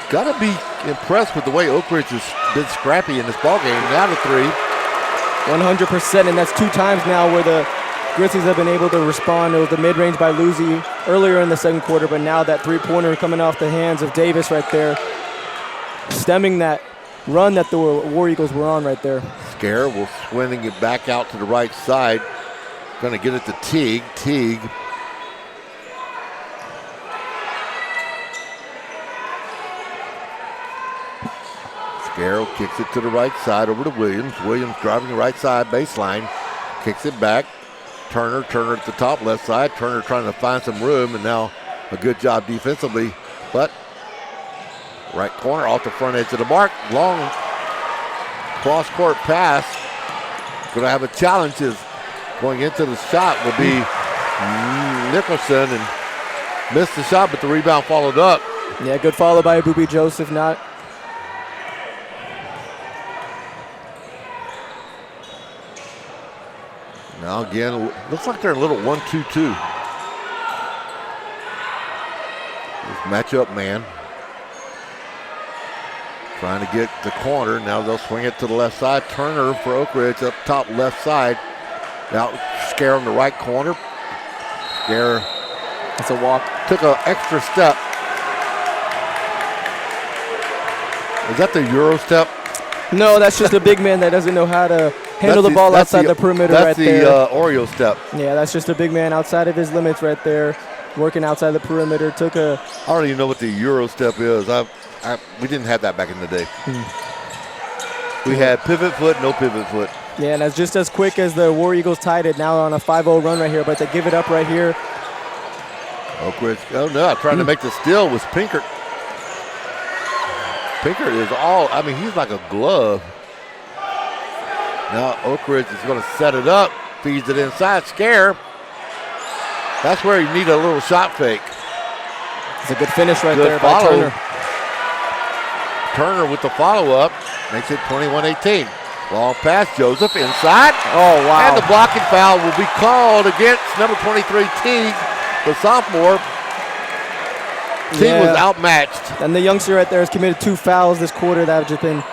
Got to be impressed with the way Oak Ridge has been scrappy in this ballgame. Now to 3. 100%, and that's 2 times now where the Grizzlies have been able to respond. It was the mid-range by Lucy earlier in the second quarter, but now that three-pointer coming off the hands of Davis right there, stemming that run that the War Eagles were on right there. Scare will swinging it back out to the right side. Going to get it to Teague. Teague. Scare kicks it to the right side over to Williams. Williams driving the right side baseline. Kicks it back. Turner at the top left side. Turner trying to find some room, and now a good job defensively. But right corner off the front edge of the mark. Long cross-court pass. Going to have a challenge. Is going into the shot will be Nicholson and missed the shot, but the rebound followed up. Yeah, good follow by Booby Joseph. Now again, looks like they're a little 1-2-2. Matchup man. Trying to get the corner. Now they'll swing it to the left side. Turner for Oak Ridge up top left side. Now Scare on the right corner. Scare. It's a walk. Took an extra step. Is that the Euro step? No, that's just a big man that doesn't know how to handle the ball outside the perimeter right there. That's the Oreo step. Yeah, that's just a big man outside of his limits right there, working outside the perimeter. I don't even know what the Euro step is. We didn't have that back in the day. We had pivot foot, no pivot foot. Yeah, and that's just as quick as the War Eagles tied it. Now on a 5-0 run right here, but they give it up right here. Oak Ridge, oh no, trying to make the steal was Pinkert. Pinkert is he's like a glove. Now Oak Ridge is going to set it up, feeds it inside, Scare. That's where you need a little shot fake. It's a good finish right there by Turner. Turner with the follow-up makes it 21-18. Long pass, Joseph inside. Oh, wow. And the blocking foul will be called against number 23, Teague, the sophomore. Teague was outmatched. And the youngster right there has committed 2 fouls this quarter that have just been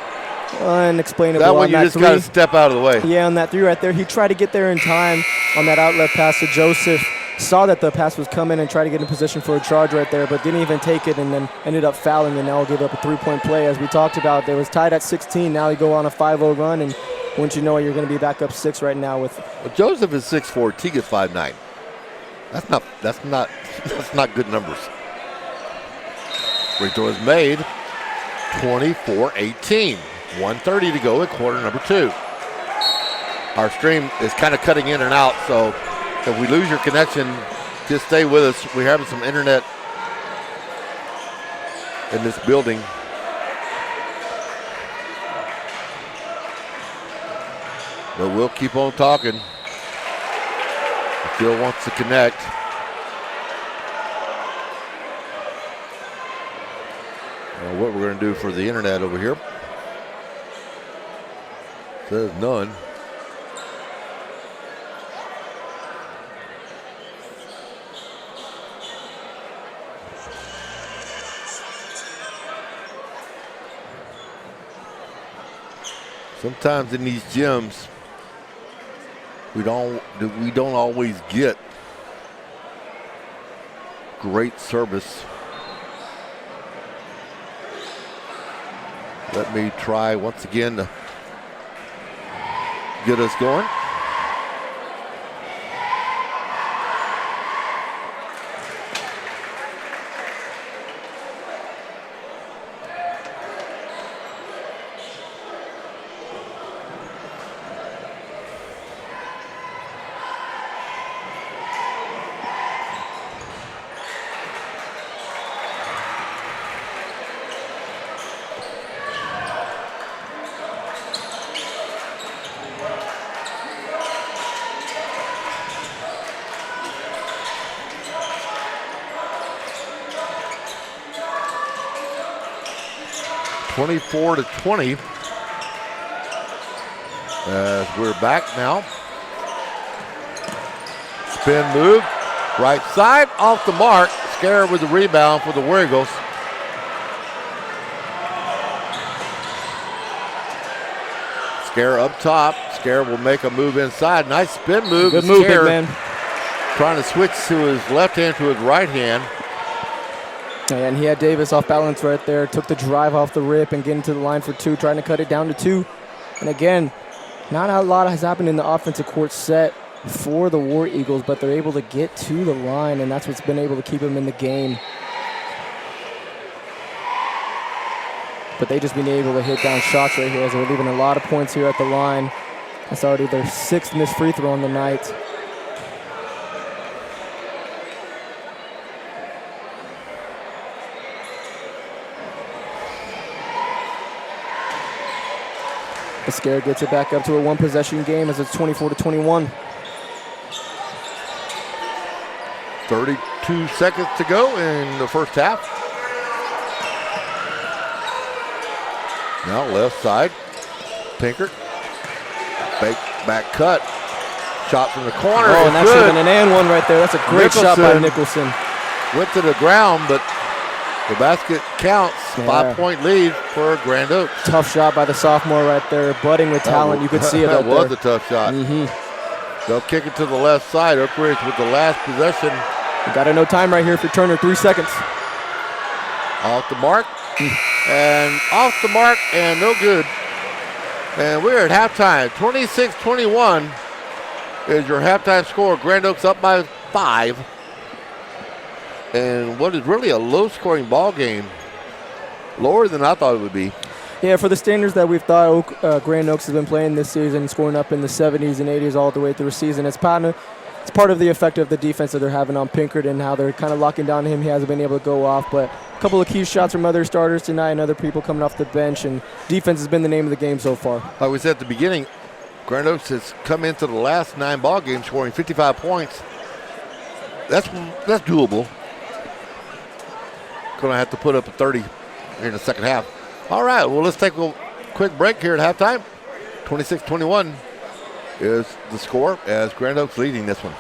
unexplainable. That one you just got to step out of the way. Yeah, on that 3 right there. He tried to get there in time on that outlet pass to Joseph. Saw that the pass was coming and tried to get in position for a charge right there, but didn't even take it and then ended up fouling and now gave up a 3-point play. As we talked about, they was tied at 16. Now you go on a 5-0 run, and once you know it, you're going to be back up 6 right now with. Well, Joseph is 6'4", Teague is 5'9". That's not good numbers. Free throw is made. 24-18. 1:30 to go in quarter number 2. Our stream is kind of cutting in and out, so if we lose your connection, just stay with us. We're having some internet in this building. But we'll keep on talking. Phil wants to connect. What we're going to do for the internet over here. Says none. Sometimes in these gyms, we don't always get great service. Let me try once again to get us going. (24-20). As we're back now. Spin move, right side, off the mark. Scare with the rebound for the War Eagles. Scare up top. Scare will make a move inside. Nice spin move. Good move, big man. Trying to switch to his left hand to his right hand. And he had Davis off balance right there. Took the drive off the rip and get into the line for 2, trying to cut it down to 2. And again, not a lot has happened in the offensive court set for the War Eagles, but they're able to get to the line, and that's what's been able to keep them in the game. But they just been able to hit down shots right here as they're leaving a lot of points here at the line. That's already their 6th missed free throw on the night. Scare gets it back up to a 1-possession game as it's 24-21. 32 seconds to go in the first half. Now left side, Pinkert. Back cut. Shot from the corner. Oh, and that should have been an and one right there. That's a great shot by Nicholson. Went to the ground, but the basket counts. Yeah. 5-point lead for Grand Oaks. Tough shot by the sophomore right there. Budding with talent. You could see it That right was there. a tough shot. They'll kick it to the left side. Oak Ridge with the last possession. You got no time right here for Turner. 3 seconds. Off the mark. And off the mark and no good. And we're at halftime. 26-21 is your halftime score. Grand Oaks up by 5. And what is really a low-scoring ball game. Lower than I thought it would be. Yeah, for the standards that we've thought Grand Oaks has been playing this season, scoring up in the 70s and 80s all the way through the season, it's part of the effect of the defense that they're having on Pinkert and how they're kind of locking down him. He hasn't been able to go off, but a couple of key shots from other starters tonight and other people coming off the bench, and defense has been the name of the game so far. Like we said at the beginning, Grand Oaks has come into the last 9 ball games scoring 55 points. That's doable. Going to have to put up a 30 in the second half. All right, well, let's take a quick break here at halftime. 26-21 is the score as Grand Oaks leading this one.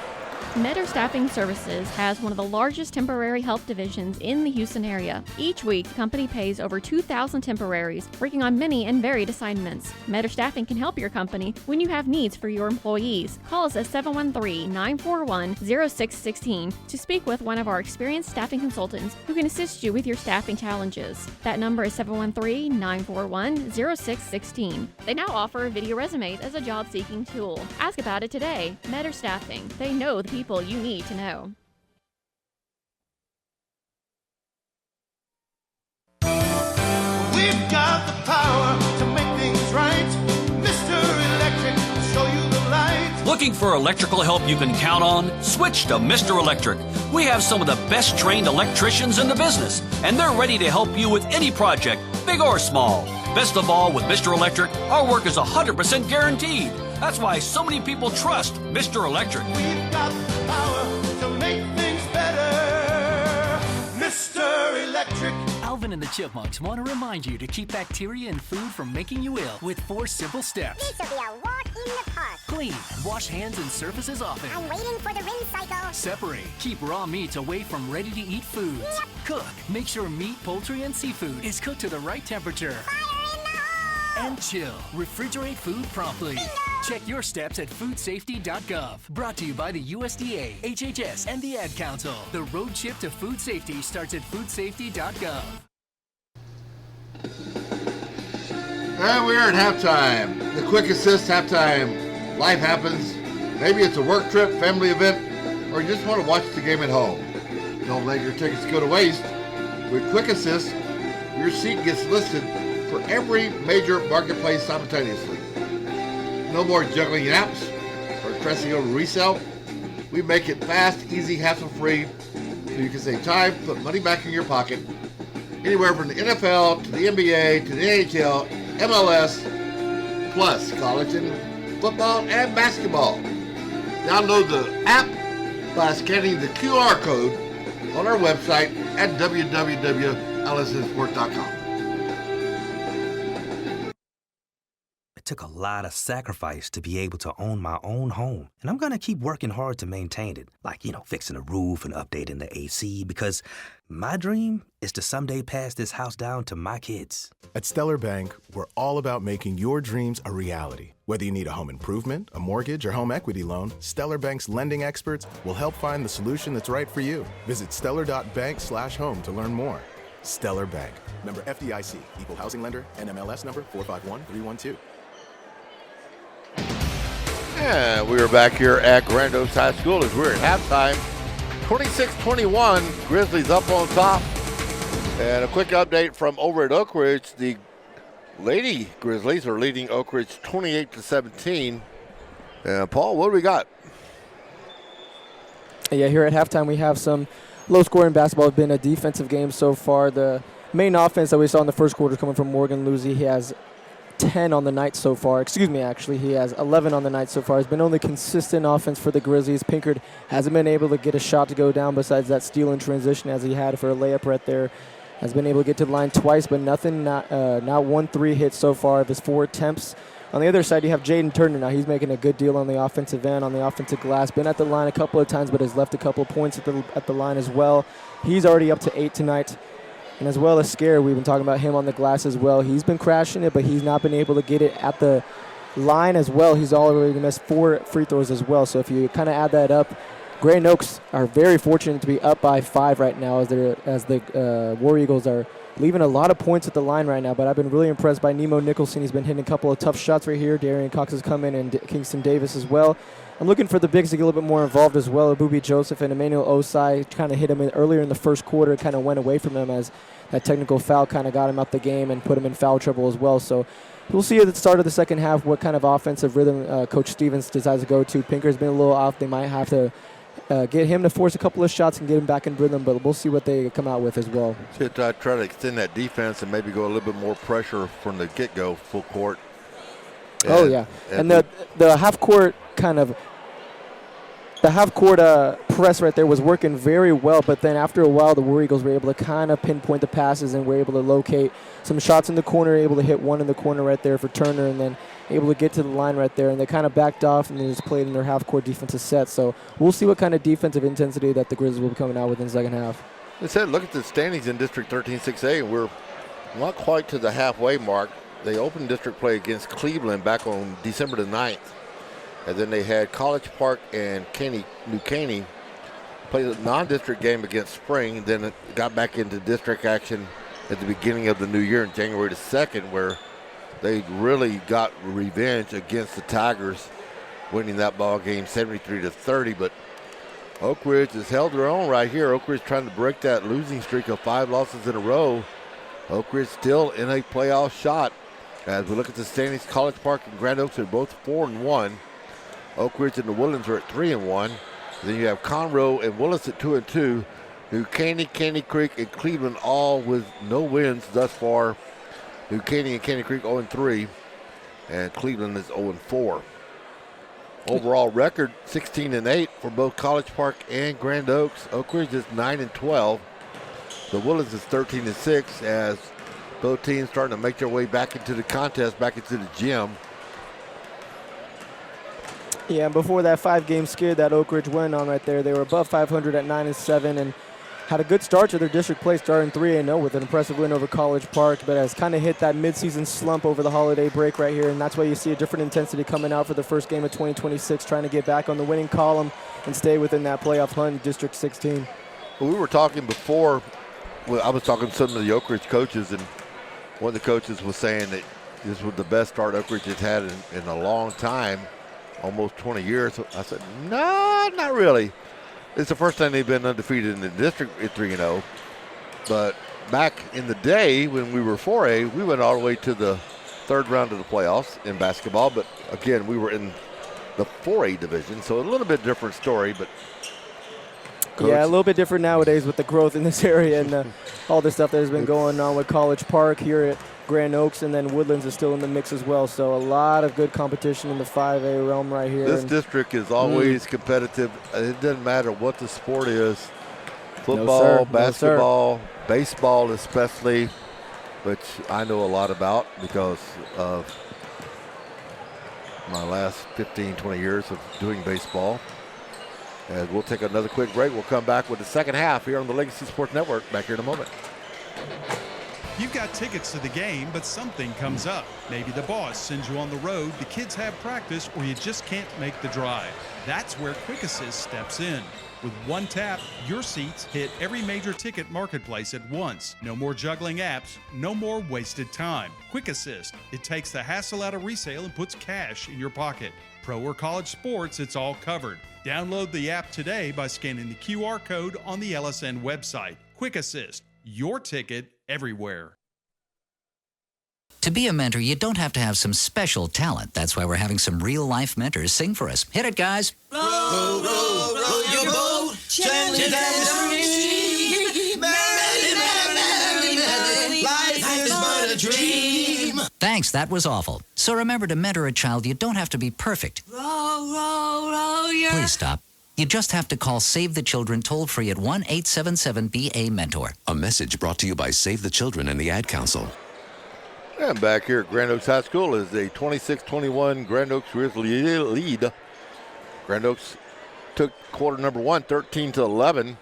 Metter Staffing Services has one of the largest temporary help divisions in the Houston area. Each week, the company pays over 2,000 temporaries, working on many and varied assignments. Metter Staffing can help your company when you have needs for your employees. Call us at 713-941-0616 to speak with one of our experienced staffing consultants who can assist you with your staffing challenges. That number is 713-941-0616. They now offer video resumes as a job-seeking tool. Ask about it today. Metter Staffing. They know the people you need to know. We've got the power to make things right. Mr. Electric, show you the light. Looking for electrical help you can count on? Switch to Mr. Electric. We have some of the best trained electricians in the business, and they're ready to help you with any project, big or small. Best of all, with Mr. Electric, our work is 100% guaranteed. That's why so many people trust Mr. Electric. We've got the power to make things better. Mr. Electric. Alvin and the Chipmunks want to remind you to keep bacteria in food from making you ill with 4 simple steps. This will be a walk in the park. Clean. Wash hands and surfaces often. I'm waiting for the rinse cycle. Separate. Keep raw meats away from ready-to-eat foods. Yep. Cook. Make sure meat, poultry, and seafood is cooked to the right temperature. Fire in the hole! And chill. Refrigerate food promptly. Bingo! Check your steps at foodsafety.gov. Brought to you by the USDA, HHS, and the Ad Council. The road trip to food safety starts at foodsafety.gov. And we are at halftime. The quick assist halftime. Life happens. Maybe it's a work trip, family event, or you just want to watch the game at home. Don't let your tickets go to waste. With Quick Assist, your seat gets listed for every major marketplace simultaneously. No more juggling apps or stressing over resale. We make it fast, easy, hassle-free, so you can save time, put money back in your pocket. Anywhere from the NFL to the NBA to the NHL, MLS, plus college and football and basketball. Download the app by scanning the QR code on our website at www.lsnsport.com. It took a lot of sacrifice to be able to own my own home, and I'm gonna keep working hard to maintain it. Like, fixing the roof and updating the AC, because my dream is to someday pass this house down to my kids. At Stellar Bank, we're all about making your dreams a reality. Whether you need a home improvement, a mortgage, or home equity loan, Stellar Bank's lending experts will help find the solution that's right for you. Visit stellar.bank/home to learn more. Stellar Bank. Member FDIC. Equal housing lender. NMLS number 451312. And we are back here at Grand Oaks High School as we're at halftime. 26-21, Grizzlies up on top. And a quick update from over at Oak Ridge. The Lady Grizzlies are leading Oak Ridge 28-17. Paul, what do we got? Yeah, here at halftime we have some low-scoring basketball. It's been a defensive game so far. The main offense that we saw in the first quarter coming from Morgan Lucy. He has 10 on the night so far. Excuse me, actually. He has 11 on the night so far. It's been only consistent offense for the Grizzlies. Pinkard hasn't been able to get a shot to go down besides that steal in transition as he had for a layup right there. Has been able to get to the line twice, but nothing, not 1 3 hit so far of his 4 attempts. On the other side, you have Jaden Turner now. He's making a good deal on the offensive end, on the offensive glass. Been at the line a couple of times, but has left a couple of points at the line as well. He's already up to 8 tonight. And as well as Scare, we've been talking about him on the glass as well. He's been crashing it, but he's not been able to get it at the line as well. He's already missed 4 free throws as well. So if you kind of add that up, Grand Oaks are very fortunate to be up by 5 right now as the War Eagles are leaving a lot of points at the line right now. But I've been really impressed by Nemo Nicholson. He's been hitting a couple of tough shots right here. Darian Cox has come in, and Kingston Davis as well. I'm looking for the bigs to get a little bit more involved as well. Abubi Joseph and Emmanuel Osai kind of hit him earlier in the first quarter, kind of went away from him as that technical foul kind of got him out the game and put him in foul trouble as well. So we'll see at the start of the second half what kind of offensive rhythm Coach Stevens decides to go to. Pinker's been a little off. They might have to get him to force a couple of shots and get him back in rhythm, but we'll see what they come out with as well. Should try to extend that defense and maybe go a little bit more pressure from the get-go, full court. And the half-court kind of the half-court press right there was working very well, but then after a while, the War Eagles were able to kind of pinpoint the passes and were able to locate some shots in the corner, able to hit one in the corner right there for Turner, and then able to get to the line right there. And they kind of backed off and they just played in their half-court defensive set. So we'll see what kind of defensive intensity that the Grizzlies will be coming out with in the second half. They said, look at the standings in District 13-6A, and we're not quite to the halfway mark. They opened district play against Cleveland back on December the 9th. And then they had College Park and New Caney played a non-district game against Spring. Then it got back into district action at the beginning of the new year, on January the 2nd, where they really got revenge against the Tigers, winning that ball game 73-30. But Oak Ridge has held their own right here. Oak Ridge trying to break that losing streak of 5 losses in a row. Oak Ridge still in a playoff shot. As we look at the standings, College Park and Grand Oaks are both 4-1. Oak Ridge and the Woodlands are at 3-1. Then you have Conroe and Willis at 2-2. New Caney, Caney Creek, and Cleveland all with no wins thus far. New Caney and Caney Creek 0-3, and Cleveland is 0-4. Overall record 16-8 for both College Park and Grand Oaks. Oak Ridge is 9-12. The Woodlands is 13-6 as both teams starting to make their way back into the contest, back into the gym. Yeah, and before that 5-game skid that Oak Ridge went on right there, they were above 500 at 9-7 and had a good start to their district play, starting 3-0 with an impressive win over College Park, but has kind of hit that midseason slump over the holiday break right here, and that's why you see a different intensity coming out for the first game of 2026, trying to get back on the winning column and stay within that playoff hunt in District 16. Well, we were talking before, I was talking to some of the Oak Ridge coaches, and one of the coaches was saying that this was the best start Oak Ridge has had in a long time, almost 20 years. I said, no, not really. It's the first time they've been undefeated in the district at 3-0. But back in the day when we were 4A, we went all the way to the third round of the playoffs in basketball. But again, we were in the 4A division, so a little bit different story. But Coach. Yeah, a little bit different nowadays with the growth in this area and all the stuff that has been going on with College Park here at Grand Oaks, and then Woodlands is still in the mix as well. So a lot of good competition in the 5A realm right here. This district is always competitive. It doesn't matter what the sport is. Football, basketball, baseball especially, which I know a lot about because of my last 15, 20 years of doing baseball. And we'll take another quick break. We'll come back with the second half here on the Legacy Sports Network. Back here in a moment. You've got tickets to the game, but something comes up. Maybe the boss sends you on the road, the kids have practice, or you just can't make the drive. That's where Quick Assist steps in. With one tap, your seats hit every major ticket marketplace at once. No more juggling apps, no more wasted time. Quick Assist, it takes the hassle out of resale and puts cash in your pocket. Pro or college sports, it's all covered. Download the app today by scanning the QR code on the LSN website. Quick Assist, your ticket everywhere. To be a mentor, you don't have to have some special talent. That's why we're having some real-life mentors sing for us. Hit it, guys. Row, row, row your boat, gently down the stream. Merrily, merrily, merrily, life is but a dream. Thanks. Thanks, that was awful. So remember to mentor a child. You don't have to be perfect. Please stop. You just have to call Save the Children toll-free at 1-877-BA-MENTOR. A message brought to you by Save the Children and the Ad Council. And back here at Grand Oaks High School is a 26-21 Grand Oaks Grizzlies lead. Grand Oaks took quarter number 1, 13-11.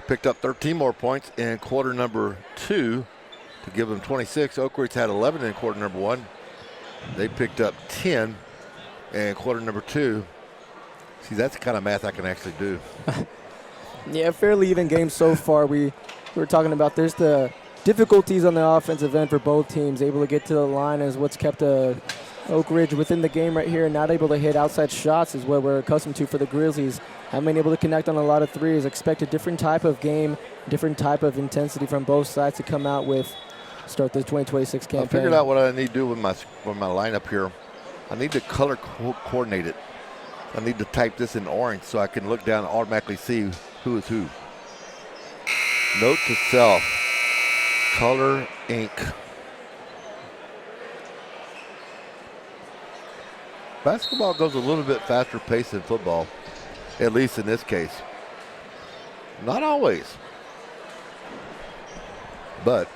Picked up 13 more points in quarter number 2 to give them 26. Oak Ridge had 11 in quarter number 1. They picked up 10 in quarter number 2. See, that's the kind of math I can actually do. Yeah, fairly even game so far. We were talking about there's the difficulties on the offensive end for both teams. Able to get to the line is what's kept Oak Ridge within the game right here. Not able to hit outside shots is what we're accustomed to for the Grizzlies. Haven't been able to connect on a lot of threes. Expect a different type of game, different type of intensity from both sides to come out with, start the 2026 campaign. I figured out what I need to do with my lineup here. I need to color coordinate it. I need to type this in orange so I can look down and automatically see who is who. Note to self, color ink. Basketball goes a little bit faster pace than football, at least in this case. Not always, but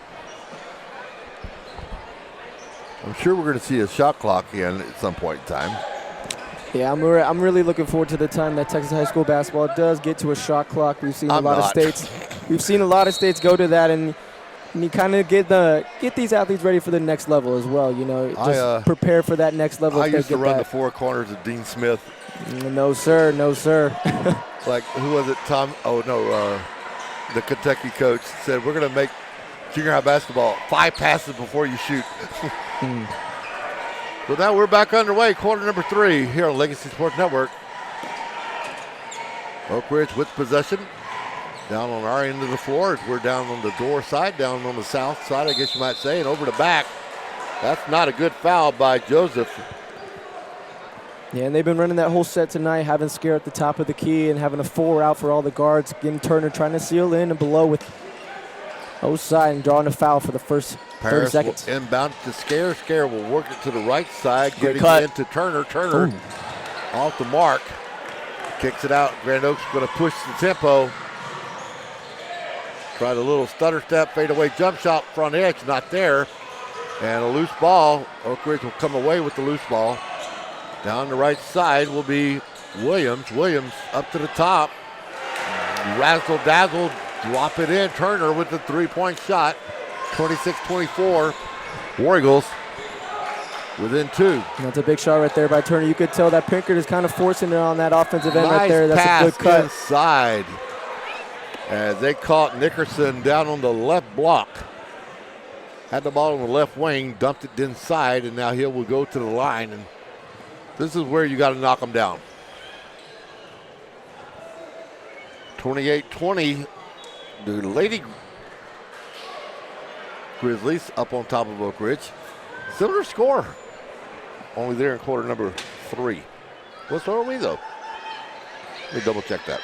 I'm sure we're going to see a shot clock in at some point in time. Yeah, I'm really looking forward to the time that Texas high school basketball does get to a shot clock. We've seen a lot of states go to that, and you kind of get these athletes ready for the next level as well. You know, just prepare for that next level. I used to run the four corners of Dean Smith. No sir, no sir. Like, who was it? Tom? Oh no, the Kentucky coach said we're going to make junior high basketball 5 passes before you shoot. So now we're back underway, quarter number 3 here on Legacy Sports Network. Oak Ridge with possession. Down on our end of the floor as we're down on the door side, down on the south side, I guess you might say, and over the back. That's not a good foul by Joseph. Yeah, and they've been running that whole set tonight, having Scare at the top of the key and having a 4 out for all the guards. Getting Turner trying to seal in and below with Osai and drawing a foul for the first 30 seconds. Will inbound to Scare. Scare will work it to the right side, Great getting cut. into Turner. Turner off the mark. Kicks it out. Grand Oaks going to push the tempo. Tried a little stutter step, fadeaway jump shot, front edge, not there. And a loose ball. Oak Ridge will come away with the loose ball. Down the right side will be Williams. Williams up to the top. Razzle dazzle, drop it in. Turner with the 3-point shot. 26-24. War Eagles within 2. That's a big shot right there by Turner. You could tell that Pinkert is kind of forcing it on that offensive end right there. That's pass a good cut. Inside. As they caught Nickerson down on the left block. Had the ball on the left wing, dumped it inside, and now he will go to the line. And this is where you got to knock them down. 28-20. The Lady Grizzlies up on top of Oak Ridge. Similar score. Only there in quarter number 3. What score are we, though? Let me double check that.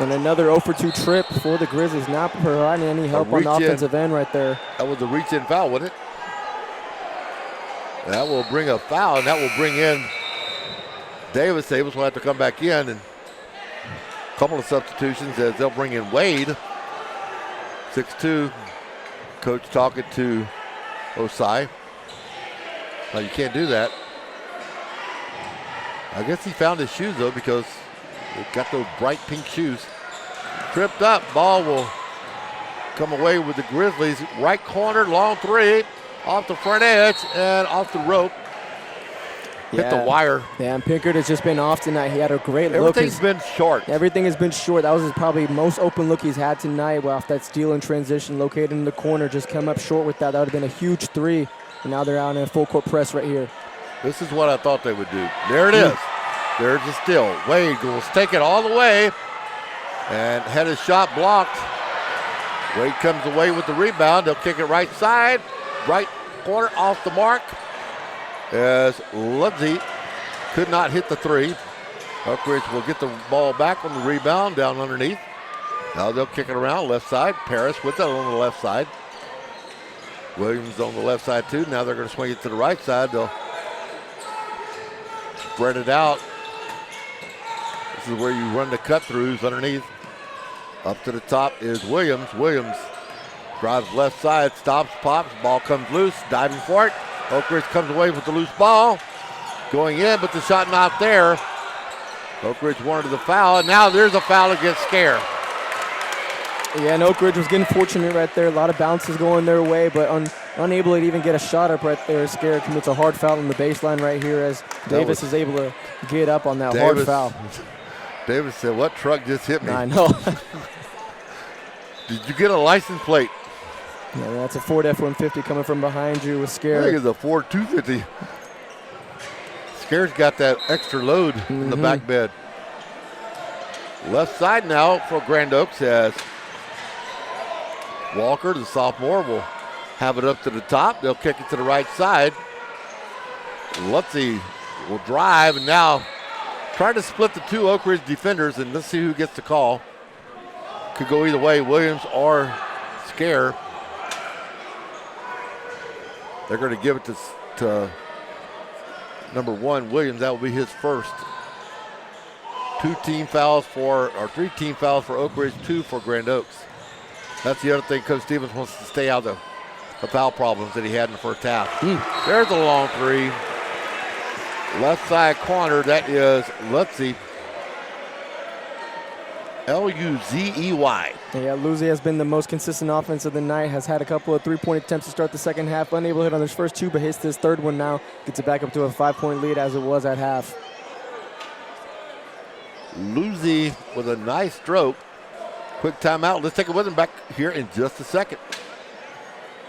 And another 0-for-2 trip for the Grizzlies, not providing any help on the offensive end right there. That was a reach-in foul, wasn't it? That will bring a foul, and that will bring in Davis. Davis will have to come back in, and a couple of substitutions as they'll bring in Wade. 6'2". Coach talking to Osai. Now you can't do that. I guess he found his shoes, though, because they've got those bright pink shoes. Tripped up. Ball will come away with the Grizzlies. Right corner, long 3. Off the front edge and off the rope. Hit the wire. Yeah, and Pinkert has just been off tonight. He had a great look. Everything's been short. Everything has been short. That was his probably most open look he's had tonight. Off that steal and transition located in the corner. Just come up short with that. That would have been a huge 3. And now they're out in a full court press right here. This is what I thought they would do. There it is. There's the steal. Wade will take it all the way and had his shot blocked. Wade comes away with the rebound. They'll kick it right side. Right corner off the mark as Ludsey could not hit the 3. Oak Ridge will get the ball back on the rebound down underneath. Now they'll kick it around left side. Paris with it on the left side. Williams on the left side too. Now they're going to swing it to the right side. They'll spread it out. This is where you run the cut-throughs underneath. Up to the top is Williams. Williams drives left side, stops, pops, ball comes loose, diving for it. Oak Ridge comes away with the loose ball. Going in, but the shot not there. Oak Ridge wanted the foul, and now there's a foul against Scare. Yeah, and Oak Ridge was getting fortunate right there. A lot of bounces going their way, but unable to even get a shot up right there. Scare commits a hard foul on the baseline right here as Davis is able to get up on that hard foul. Davis said, what truck just hit me? I know. Did you get a license plate? Yeah, that's a Ford F-150 coming from behind you with Scare. I think it's a Ford 250. Scare's got that extra load in the back bed. Left side now for Grand Oaks as Walker, the sophomore, will have it up to the top. They'll kick it to the right side. Lutzy will drive and now try to split the two Oak Ridge defenders, and let's see who gets the call. Could go either way, Williams or Scare. They're going to give it to number 1, Williams. That will be his first. 3 team fouls for Oak Ridge, 2 for Grand Oaks. That's the other thing Coach Stevens wants to stay out of the foul problems that he had in the first half. There's a long 3. Left side corner, that is Lutzy. L-U-Z-E-Y. Yeah, Luzzy has been the most consistent offense of the night, has had a couple of three-point attempts to start the second half, unable to hit on his first 2, but hits his third one now, gets it back up to a 5-point lead as it was at half. Luzzy with a nice stroke. Quick timeout. Let's take it with him back here in just a second.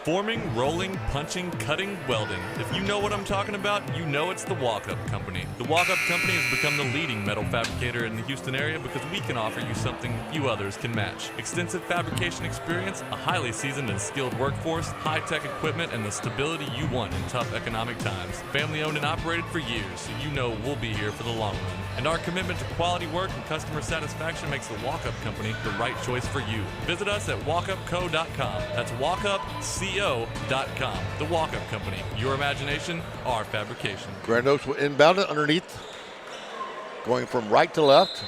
Forming, rolling, punching, cutting, welding. If you know what I'm talking about, you know it's the Walk-Up Company. The Walk-Up Company has become the leading metal fabricator in the Houston area because we can offer you something few others can match. Extensive fabrication experience, a highly seasoned and skilled workforce, high-tech equipment, and the stability you want in tough economic times. Family owned and operated for years, so you know we'll be here for the long run. And our commitment to quality work and customer satisfaction makes the Walk-Up Company the right choice for you. Visit us at walkupco.com. That's walkupco.com. The Walk-Up Company. Your imagination, our fabrication. Grand Oaks will inbound it underneath. Going from right to left.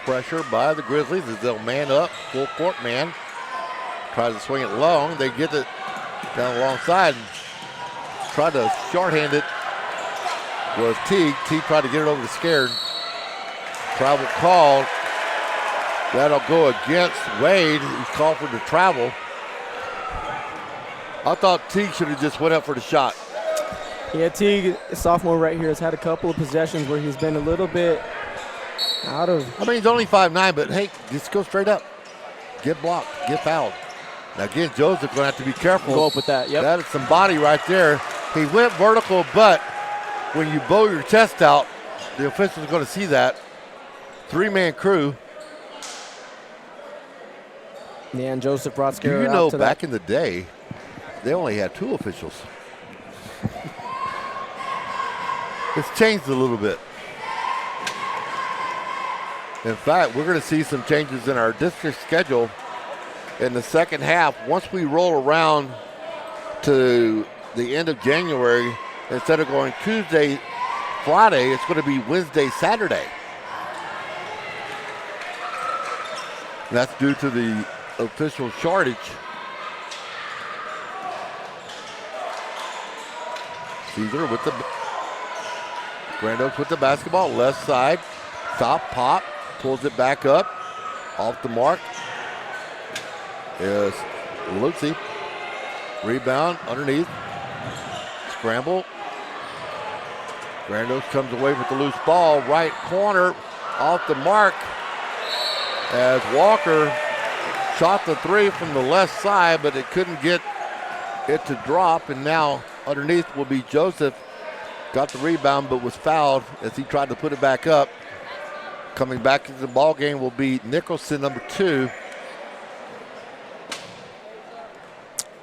Pressure by the Grizzlies as they'll man up. Full court man. Tries to swing it long. They get it down the long side and try to shorthand it. Was Teague. Teague tried to get it over to Scared. Travel called. That'll go against Wade. He's called for the travel. I thought Teague should have just went up for the shot. Yeah, Teague, sophomore right here, has had a couple of possessions where he's been a little bit out of. I mean, he's only 5'9", but hey, just go straight up. Get blocked, get fouled. Now again, Joseph going to have to be careful. Go up with that, yep. That is some body right there. He went vertical, but when you bow your chest out, the official's going to see that. 3-man crew. Yeah, and Joseph brought Scare Do you know out to back that. in the day, they only had 2 officials. It's changed a little bit. In fact, we're going to see some changes in our district schedule in the second half. Once we roll around to the end of January, instead of going Tuesday, Friday, it's going to be Wednesday, Saturday. And that's due to the official shortage. Caesar with the Grand Oaks with the basketball, left side, stop, pop, pulls it back up, off the mark is Lutzy. Rebound underneath, scramble. Grand Oaks comes away with the loose ball, right corner, off the mark as Walker shot the 3 from the left side, but it couldn't get it to drop, and now underneath will be Joseph. Got the rebound, but was fouled as he tried to put it back up. Coming back into the ball game will be Nicholson, number 2.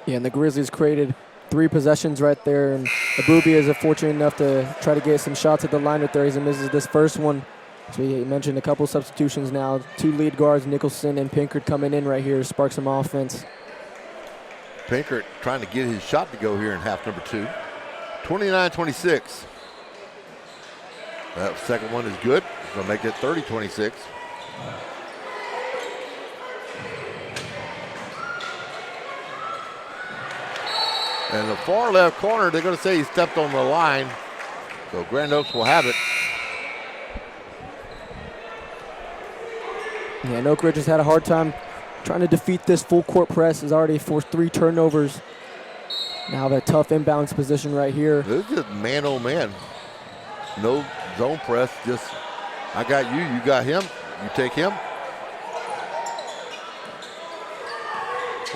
Yeah, and the Grizzlies created 3 possessions right there, and Abubi is fortunate enough to try to get some shots at the line right there as he misses this first one. So we mentioned a couple substitutions now. 2 lead guards, Nicholson and Pinkard, coming in right here to spark some offense. Pinkert trying to get his shot to go here in half number 2. 29-26. That second one is good. Going to make it 30-26. And the far left corner, they're going to say he stepped on the line. So Grand Oaks will have it. Yeah, and Oak Ridge has had a hard time trying to defeat this full court press. Has already forced 3 turnovers. Now that tough inbounds position right here. This is just man oh man. No zone press, just I got you, you got him, you take him.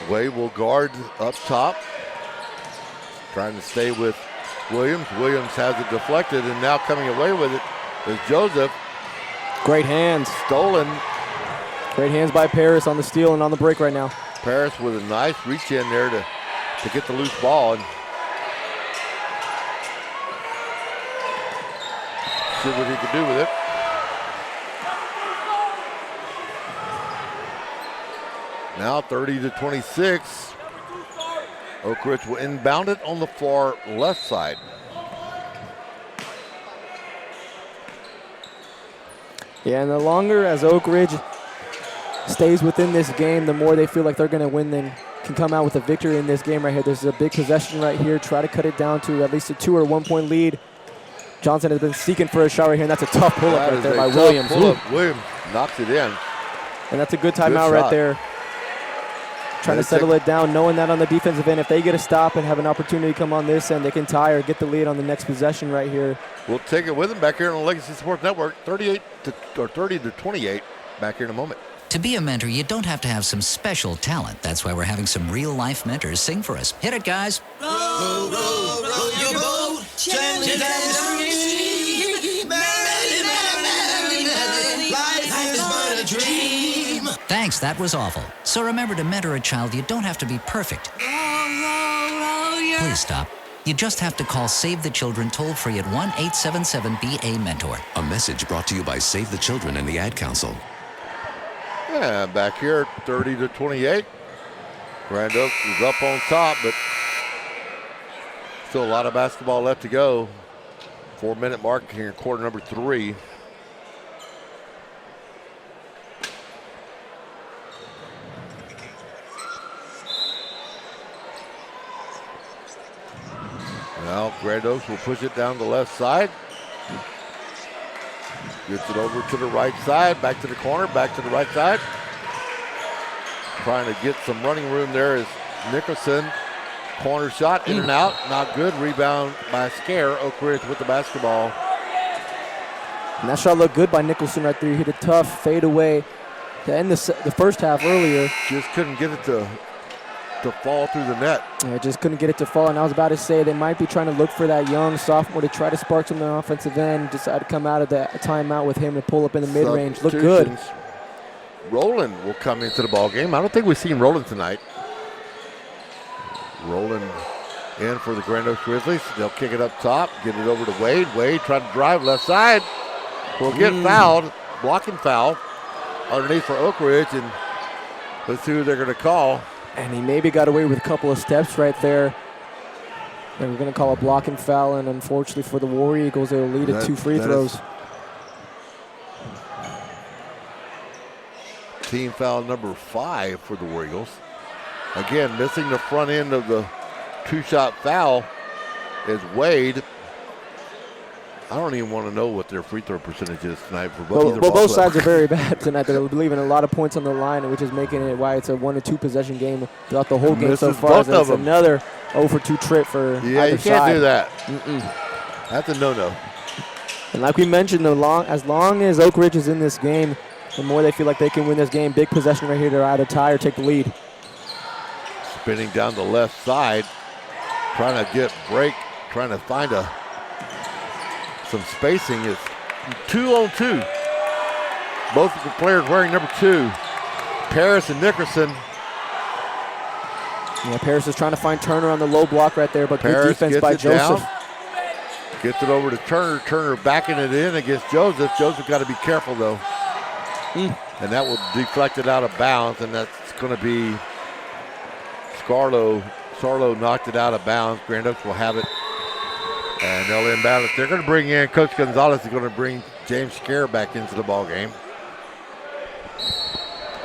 Way will guard up top. Trying to stay with Williams. Williams has it deflected, and now coming away with it is Joseph. Great hands. Stolen. Great hands by Paris on the steal and on the break right now. Paris with a nice reach in there to get the loose ball and see what he can do with it. Now 30-26. Oak Ridge will inbound it on the far left side. Yeah, and the longer as Oak Ridge stays within this game, the more they feel like they're going to win, then can come out with a victory in this game right here. There's a big possession right here. Try to cut it down to at least a 2 or 1 point lead. Johnson has been seeking for a shot right here, and that's a tough pull-up right there by Williams. Williams knocks it in. And that's a good timeout right there. Trying to settle it down, knowing that on the defensive end, if they get a stop and have an opportunity to come on this end, they can tie or get the lead on the next possession right here. We'll take it with them back here on the Legacy Sports Network, 30-28 back here in a moment. To be a mentor, you don't have to have some special talent. That's why we're having some real-life mentors sing for us. Hit it, guys. Row, row, row your boat gently down the stream. Merrily, merrily, merrily, life is but a dream. Thanks, that was awful. So remember, to mentor a child, you don't have to be perfect. Please stop. You just have to call Save the Children toll-free at 1-877-BA-MENTOR. A message brought to you by Save the Children and the Ad Council. Yeah, back here, 30-28. Grand Oaks is up on top, but still a lot of basketball left to go. 4-minute mark here in quarter number 3. Now Grand Oaks will push it down the left side. Gets it over to the right side, back to the corner, back to the right side. Trying to get some running room there is Nicholson. Corner shot, in and out, not good. Rebound by Scare. Oak Ridge with the basketball. And that shot looked good by Nicholson right there. He hit a tough fadeaway to end the first half earlier. Just couldn't get it to fall through the net. Yeah, just couldn't get it to fall. And I was about to say they might be trying to look for that young sophomore to try to spark some on the offensive end. Decided to come out of that timeout with him to pull up in the mid-range. Looked good. Roland will come into the ball game. I don't think we've seen Roland tonight. Roland in for the Grand Oaks Grizzlies. They'll kick it up top, get it over to Wade. Wade trying to drive left side. Will get fouled, blocking foul underneath for Oak Ridge, and let's see who they're going to call. And he maybe got away with a couple of steps right there. They were going to call a blocking foul, and unfortunately for the War Eagles, they'll lead at 2 free throws. Team foul number 5 for the War Eagles. Again, missing the front end of the 2-shot foul is Wade. I don't even want to know what their free throw percentage is tonight for both. Well, both sides are very bad tonight. They're leaving a lot of points on the line, which is making it why it's a 1 or 2 possession game throughout the whole game so far. Both of them. Another 0 for 2 trip for either side. Yeah, you can't do that. That's a no-no. And like we mentioned, as long as Oak Ridge is in this game, the more they feel like they can win this game. Big possession right here to either tie or take the lead. Spinning down the left side, trying to get break, trying to find some spacing. Is 2-on-2. Both of the players wearing number 2. Paris and Nickerson. Yeah, Paris is trying to find Turner on the low block right there, but good defense by Joseph. Gets it over to Turner. Turner backing it in against Joseph. Joseph got to be careful though. And that will deflect it out of bounds, and that's going to be Scarlo Sarlo knocked it out of bounds. Grand Oaks will have it. And they'll inbound it. They're going to bring in, Coach Gonzalez is going to bring James Scare back into the ball game.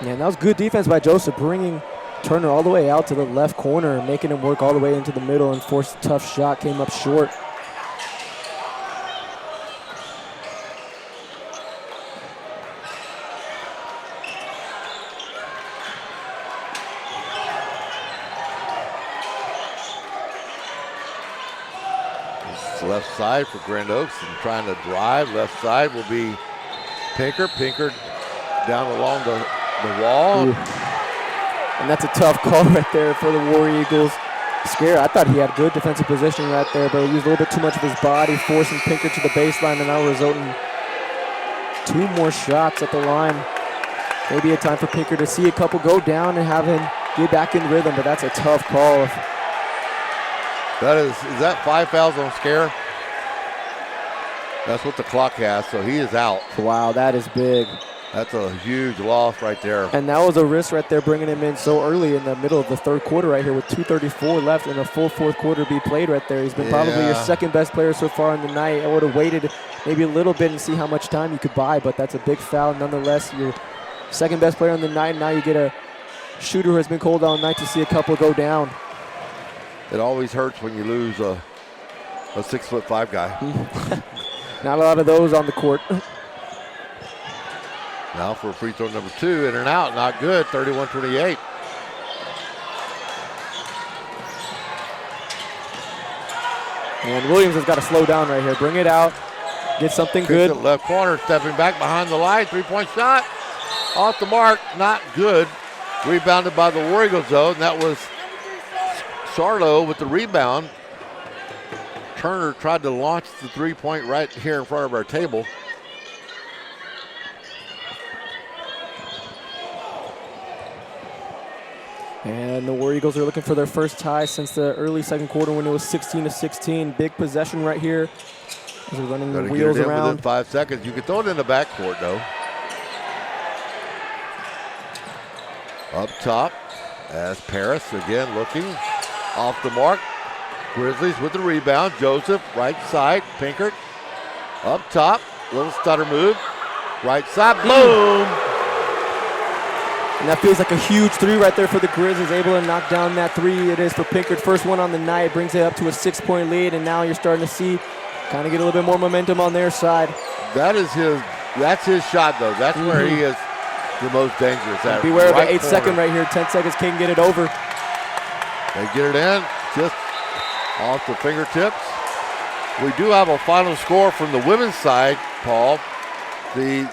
Yeah, and that was good defense by Joseph, bringing Turner all the way out to the left corner, making him work all the way into the middle and forced a tough shot, came up short. Left side for Grand Oaks and trying to drive. Left side will be Pinker. Pinker down along the wall. Ooh. And that's a tough call right there for the War Eagles. Scare, I thought he had good defensive position right there, but he used a little bit too much of his body, forcing Pinker to the baseline, and now resulting 2 more shots at the line. Maybe a time for Pinker to see a couple go down and have him get back in rhythm, but that's a tough call. Is that 5 fouls on Scare? That's what the clock has, so he is out. Wow, that is big. That's a huge loss right there. And that was a risk right there, bringing him in so early in the middle of the third quarter right here with 2:34 left and a full fourth quarter to be played right there. He's been probably your second best player so far in the night. I would have waited maybe a little bit and see how much time you could buy, but that's a big foul nonetheless. Your second best player on the night, and now you get a shooter who has been cold all night to see a couple go down. It always hurts when you lose a 6'5" guy. Not a lot of those on the court. Now for free throw number 2, in and out, not good, 31-28. And Williams has got to slow down right here. Bring it out, get something good. Left corner, stepping back behind the line, 3-point shot. Off the mark, not good. Rebounded by the War Eagles though, and that was Sarlo with the rebound. Turner tried to launch the 3-point right here in front of our table. And the War Eagles are looking for their first tie since the early second quarter when it was 16-16. Big possession right here as we're running the wheels around. Within 5 seconds. You can throw it in the backcourt though. Up top as Paris again looking off the mark. Grizzlies with the rebound. Joseph, right side. Pinkert up top. Little stutter move. Right side. Boom! And that feels like a huge 3 right there for the Grizzlies. Able to knock down that 3. It is for Pinkert. First one on the night. Brings it up to a 6-point lead. And now you're starting to see kind of get a little bit more momentum on their side. That's his shot though. That's where he is the most dangerous. Beware of the 8-second right here. 10 seconds can get it over. They get it in. Just off the fingertips. We do have a final score from the women's side, Paul. The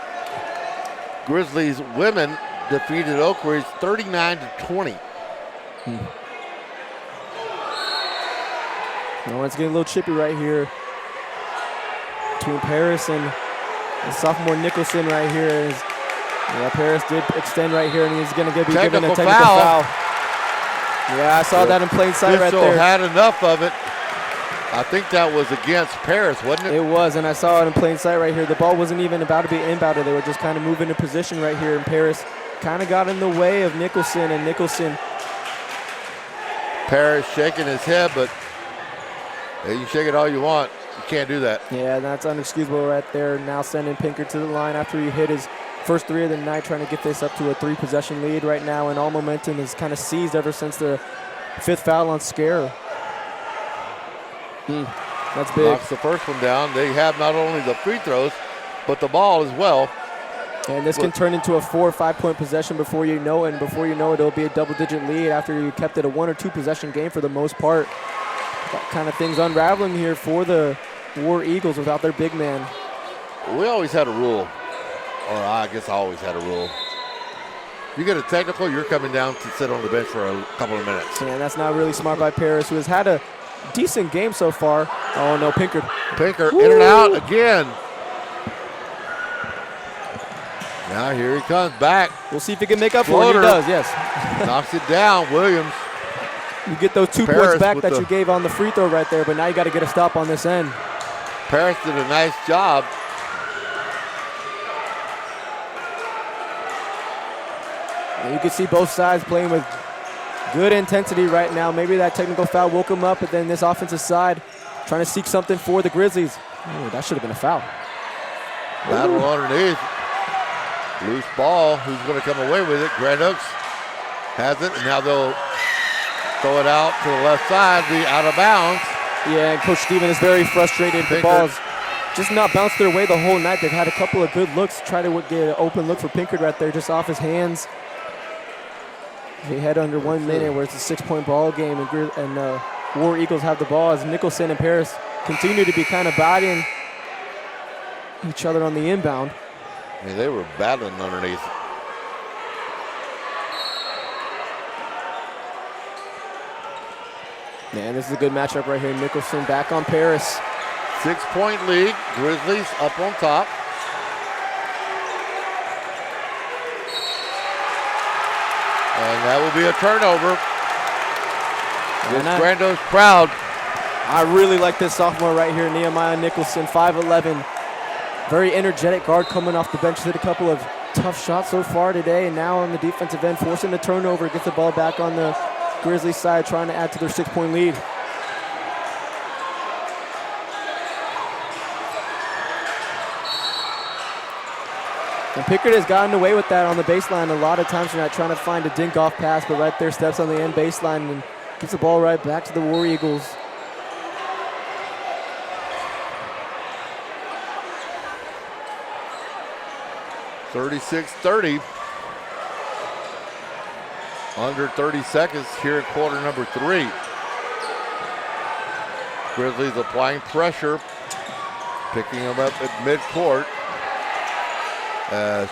Grizzlies women defeated Oak Ridge 39-20. Now it's getting a little chippy right here between Paris and the sophomore Nicholson right here. Paris did extend right here, and he's going to be given a technical foul. Yeah, I saw that in plain sight right there. Had enough of it. I think that was against Paris, wasn't it? It was, and I saw it in plain sight right here. The ball wasn't even about to be inbounded. They were just kind of moving in position right here, and Paris kind of got in the way of Nicholson, and Nicholson. Paris shaking his head, but you can shake it all you want. You can't do that. Yeah, that's unexcusable right there. Now sending Pinker to the line after he hit his first 3 of the night, trying to get this up to a 3-possession lead right now, and all momentum is kind of seized ever since the 5th foul on Scare. That's big. Knocks the first one down. They have not only the free throws, but the ball as well. And this can turn into a 4 or 5 point possession before you know it. And before you know it, it'll be a double-digit lead after you kept it a 1 or 2 possession game for the most part. That kind of things unraveling here for the War Eagles without their big man. We always had a rule, or I guess I always had a rule. You get a technical, you're coming down to sit on the bench for a couple of minutes. And that's not really smart by Paris, who has had a decent game so far. Oh no, Pinker. Pinker in and out again. Now here he comes back. We'll see if he can make up for it. He does, yes. Knocks it down, Williams. You get those 2 points back that you gave on the free throw right there, but now you got to get a stop on this end. Paris did a nice job. And you can see both sides playing with Good intensity right now. Maybe that technical foul woke him up, but then this offensive side trying to seek something for the Grizzlies. Ooh, that should have been a foul. Battle underneath. Loose ball. Who's going to come away with it? Grand Oaks has it, and now they'll throw it out to the left side, be out of bounds. Yeah, and Coach Steven is very frustrated. The ball's just not bounced their way the whole night. They've had a couple of good looks, try to get an open look for Pinkard right there, just off his hands. They head under 1 minute where it's a 6-point ball game, and War Eagles have the ball as Nicholson and Paris continue to be kind of bodying each other on the inbound. I mean, they were battling underneath. Man, this is a good matchup right here. Nicholson back on Paris. 6-point lead. Grizzlies up on top. And that will be a turnover. Grand Oaks proud. I really like this sophomore right here, Nehemiah Nicholson, 5'11". Very energetic guard coming off the bench. Hit a couple of tough shots so far today, and now on the defensive end, forcing the turnover, gets the ball back on the Grizzlies side, trying to add to their 6-point lead. And Pickard has gotten away with that on the baseline. A lot of times you're not trying to find a dink-off pass, but right there steps on the end baseline and gets the ball right back to the War Eagles. (36-30). Under 30 seconds here in quarter number 3. Grizzlies applying pressure, picking them up at midcourt. As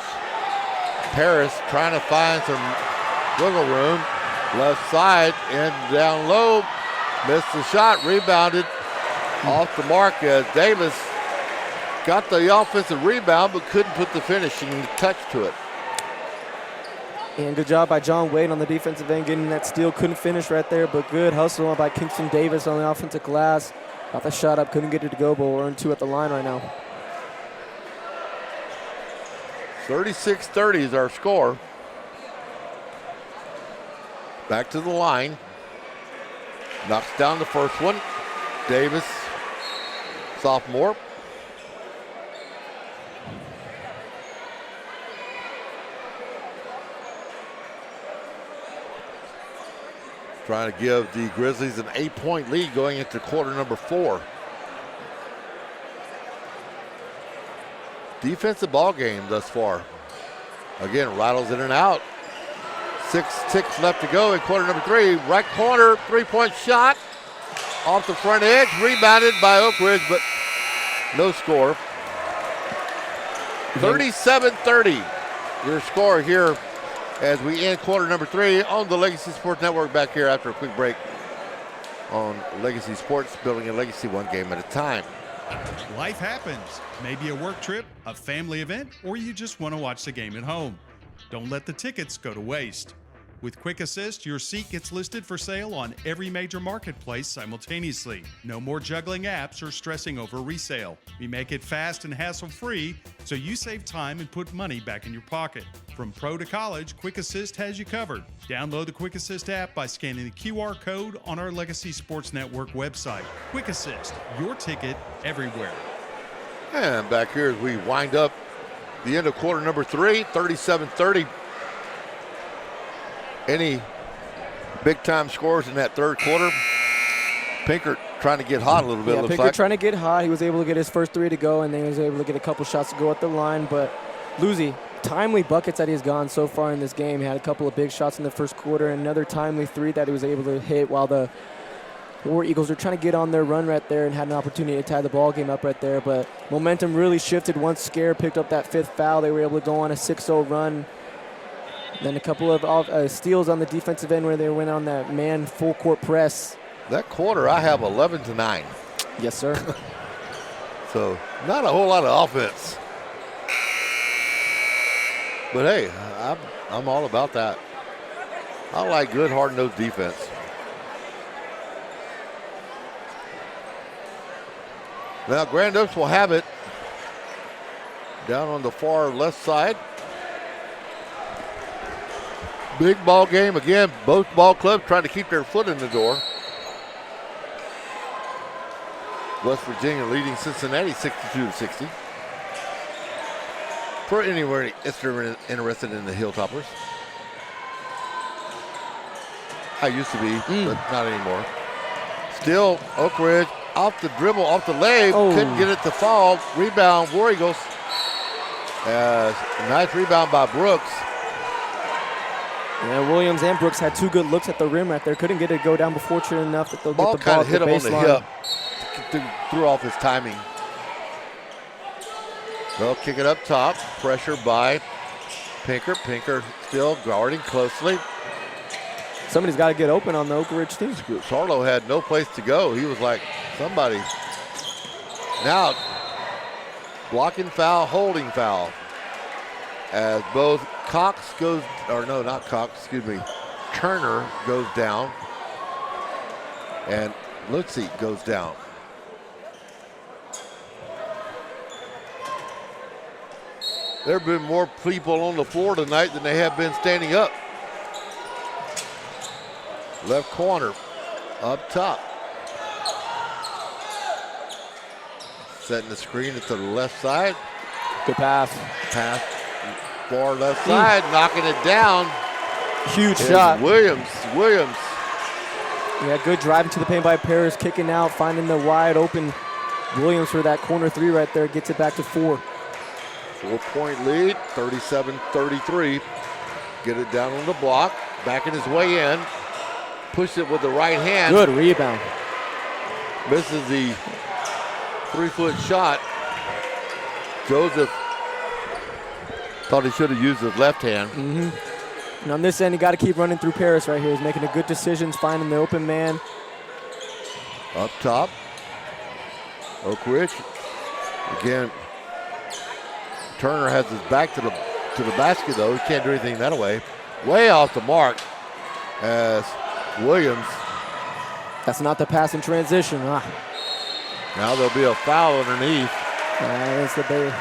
Paris trying to find some wiggle room. Left side and down low. Missed the shot, rebounded off the mark as Davis got the offensive rebound but couldn't put the finishing touch to it. And good job by John Wade on the defensive end, getting that steal. Couldn't finish right there, but good hustle by Kingston Davis on the offensive glass. Got the shot up, couldn't get it to go, but we'll earn 2 at the line right now. 36-30 is our score. Back to the line. Knocks down the first one. Davis, sophomore. Trying to give the Grizzlies an 8-point lead going into quarter number 4. Defensive ball game thus far. Again, rattles in and out. 6 ticks left to go in quarter number 3. Right corner, 3-point shot. Off the front edge, rebounded by Oak Ridge, but no score. 37-30, your score here as we end quarter number 3 on the Legacy Sports Network, back here after a quick break on Legacy Sports, building a legacy one game at a time. Life happens. Maybe a work trip, a family event, or you just want to watch the game at home. Don't let the tickets go to waste. With Quick Assist, your seat gets listed for sale on every major marketplace simultaneously. No more juggling apps or stressing over resale. We make it fast and hassle-free, so you save time and put money back in your pocket. From pro to college, Quick Assist has you covered. Download the Quick Assist app by scanning the QR code on our Legacy Sports Network website. Quick Assist, your ticket everywhere. And back here as we wind up the end of quarter number 3, 37-30. Any big-time scores in that third quarter? Pinkard trying to get hot a little bit, yeah, looks Pinkard like. trying to get hot. He was able to get his first 3 to go, and then he was able to get a couple shots to go at the line. But Luzi, timely buckets that he's gone so far in this game. He had a couple of big shots in the first quarter, and another timely 3 that he was able to hit while the War Eagles are trying to get on their run right there and had an opportunity to tie the ball game up right there. But momentum really shifted once Scare picked up that 5th foul. They were able to go on a 6-0 run. Then a couple of steals on the defensive end where they went on that man full court press. That quarter, I have 11-9. Yes, sir. So not a whole lot of offense. But hey, I'm all about that. I like good, hard-nosed defense. Now Grand Oaks will have it down on the far left side. Big ball game again. Both ball clubs trying to keep their foot in the door. West Virginia leading Cincinnati 62-60. For anywhere if they're interested in the Hilltoppers. I used to be, but not anymore. Still, Oak Ridge off the dribble, off the leg, couldn't get it to fall. Rebound, War Eagles. Nice rebound by Brooks. Yeah, Williams and Brooks had two good looks at the rim right there. Couldn't get it to go down, but fortunate enough that they'll get the ball kind of at hit the him on the baseline. hip. Threw off his timing. They'll kick it up top. Pressure by Pinker. Pinker still guarding closely. Somebody's got to get open on the Oak Ridge team. Sarlo had no place to go. He was like, somebody. Now, blocking foul, holding foul. As both Cox goes, or no, not Cox, excuse me. Turner goes down. And Lutzy goes down. There have been more people on the floor tonight than they have been standing up. Left corner, up top. Setting the screen at the left side. Good pass. Pass, far left side, knocking it down. Huge shot. Williams. Yeah, good driving to the paint by Paris, kicking out, finding the wide open Williams for that corner three right there. Gets it back to 4. 4-point lead, 37-33. Get it down on the block, backing his way in. Push it with the right hand. Good rebound. Misses the 3-foot shot. Joseph thought he should have used his left hand. And on this end, you got to keep running through Paris right here. He's making the good decisions, finding the open man. Up top, Oak Ridge. Again, Turner has his back to the basket though. He can't do anything that way. Way off the mark as Williams. That's not the pass in transition. Now there'll be a foul underneath. It's the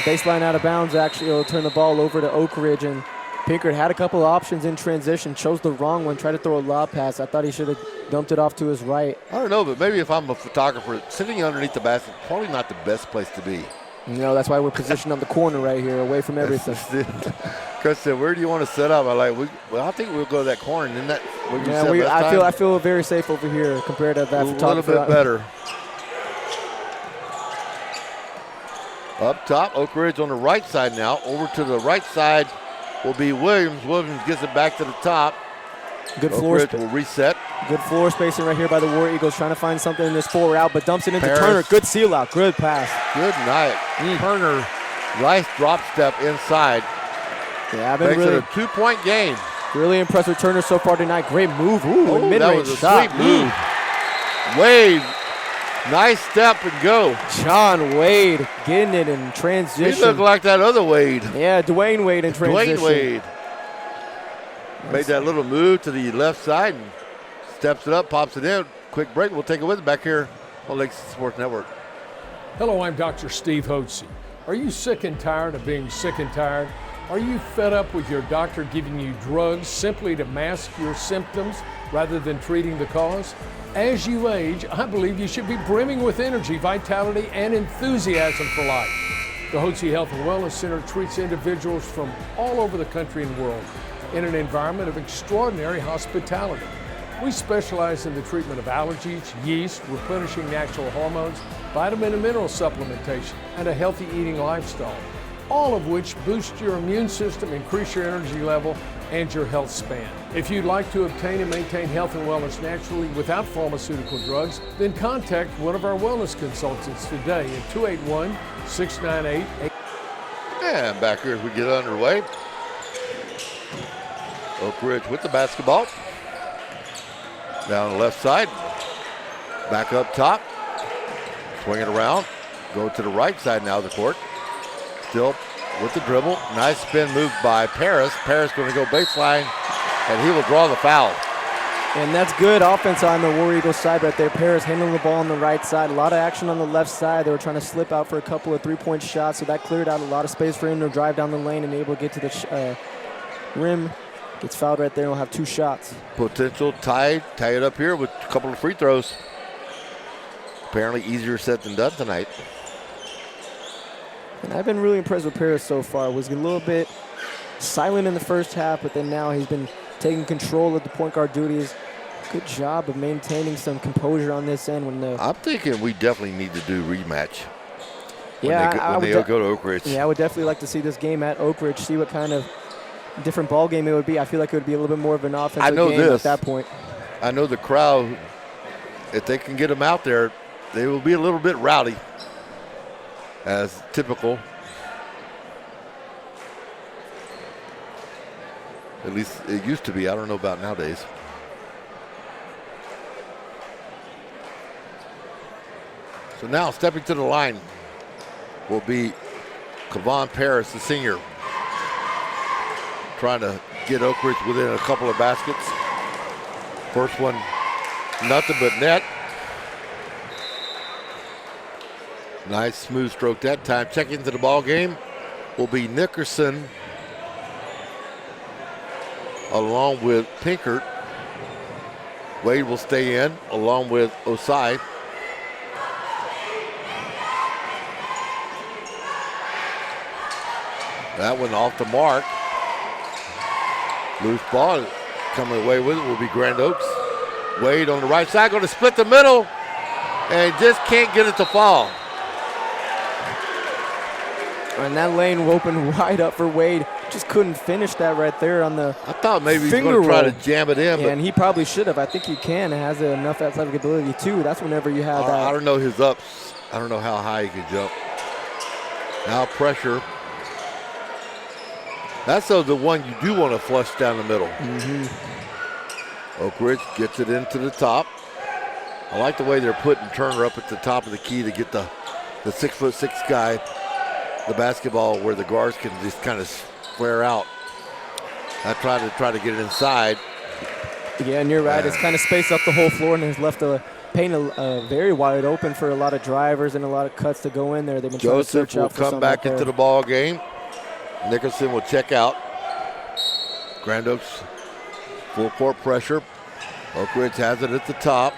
baseline out of bounds. Actually, it'll turn the ball over to Oak Ridge, and Pinkert had a couple of options in transition, chose the wrong one, tried to throw a lob pass. I thought he should have dumped it off to his right. I don't know, but maybe if I'm a photographer, sitting underneath the basket, probably not the best place to be. No, that's why we're positioned on the corner right here, away from everything. Chris said, "Where do you want to set up?" I think we'll go to that corner. And then that. I feel very safe over here compared to that photographer. A little bit better. Up top, Oak Ridge on the right side now. Over to the right side will be Williams. Williams gets it back to the top. Good floor Oak Ridge will reset. Good floor spacing right here by the War Eagles, trying to find something in this forward out, but dumps it into Turner. Good seal out. Good pass. Good night. Turner, nice drop step inside. Yeah, makes it a 2-point game. Really impressed with Turner so far tonight. Great move. Ooh, mid-range that was a shot. Sweet move. Wade, nice step and go. John Wade getting it in transition. He looked like that other Wade. Yeah, Dwayne Wade in transition. Dwayne Wade. Made that little move to the left side and steps it up, pops it in. Quick break. We'll take it with it back here on Legacy Sports Network. Hello, I'm Dr. Steve Hotze. Are you sick and tired of being sick and tired? Are you fed up with your doctor giving you drugs simply to mask your symptoms rather than treating the cause? As you age, I believe you should be brimming with energy, vitality, and enthusiasm for life. The Hotze Health and Wellness Center treats individuals from all over the country and world in an environment of extraordinary hospitality. We specialize in the treatment of allergies, yeast, replenishing natural hormones, vitamin and mineral supplementation, and a healthy eating lifestyle, all of which boost your immune system, increase your energy level, and your health span. If you'd like to obtain and maintain health and wellness naturally without pharmaceutical drugs, then contact one of our wellness consultants today at 281-698-8. And back here as we get underway. Oak Ridge with the basketball. Down the left side. Back up top. Swing it around. Go to the right side now of the court. Still with the dribble. Nice spin move by Paris. Paris going to go baseline, and he will draw the foul. And that's good offense on the War Eagles side right there. Paris handling the ball on the right side. A lot of action on the left side. They were trying to slip out for a couple of three-point shots, so that cleared out a lot of space for him to drive down the lane and able to get to the rim. Gets fouled right there and will have 2 shots. Potential tie it up here with a couple of free throws. Apparently easier said than done tonight. And I've been really impressed with Paris so far. Was a little bit silent in the first half, but then now he's been taking control of the point guard duties. Good job of maintaining some composure on this end. I'm thinking we definitely need to do rematch. Yeah, when they go to Oak Ridge. Yeah, I would definitely like to see this game at Oak Ridge, see what kind of different ball game it would be. I feel like it would be a little bit more of an offensive game at that point. I know the crowd, if they can get them out there, they will be a little bit rowdy, as typical. At least it used to be. I don't know about nowadays. So now stepping to the line will be Kevon Paris, the senior, trying to get Oak Ridge within a couple of baskets. First one, nothing but net. Nice smooth stroke that time. Check into the ball game will be Nickerson along with Pinkert. Wade will stay in along with Osai. That one off the mark. Loose ball coming away with it will be Grand Oaks. Wade on the right side, going to split the middle and just can't get it to fall. And that lane opened wide up for Wade. Just couldn't finish that right there on the I thought maybe he was going to try to jam it in. Yeah, and he probably should have. I think he can. It has enough athletic ability, too. That's whenever you have that. I don't know his ups. I don't know how high he can jump. Now pressure. That's the one you do want to flush down the middle. Oak Ridge gets it into the top. I like the way they're putting Turner up at the top of the key to get the 6'6" guy the basketball where the guards can just kind of flare out. I try to get it inside. Yeah, and you're right. It's kind of spaced up the whole floor and has left the paint very wide open for a lot of drivers and a lot of cuts to go in there. They've been Joseph trying to search will out come back into the ball game. Nicholson will check out. Grand Oaks full court pressure. Oak Ridge has it at the top.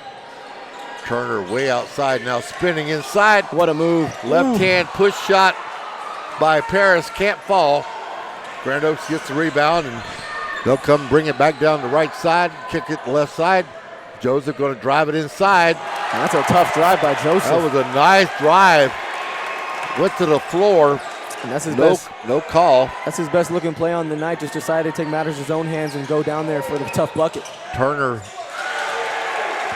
Turner way outside now, spinning inside. What a move. Left hand push shot by Paris, can't fall. Grand Oaks gets the rebound and they'll come bring it back down the right side, kick it left side. Joseph going to drive it inside. That's a tough drive by Joseph. That was a nice drive. Went to the floor. And that's his best. No call. That's his best looking play on the night. Just decided to take matters in his own hands and go down there for the tough bucket. Turner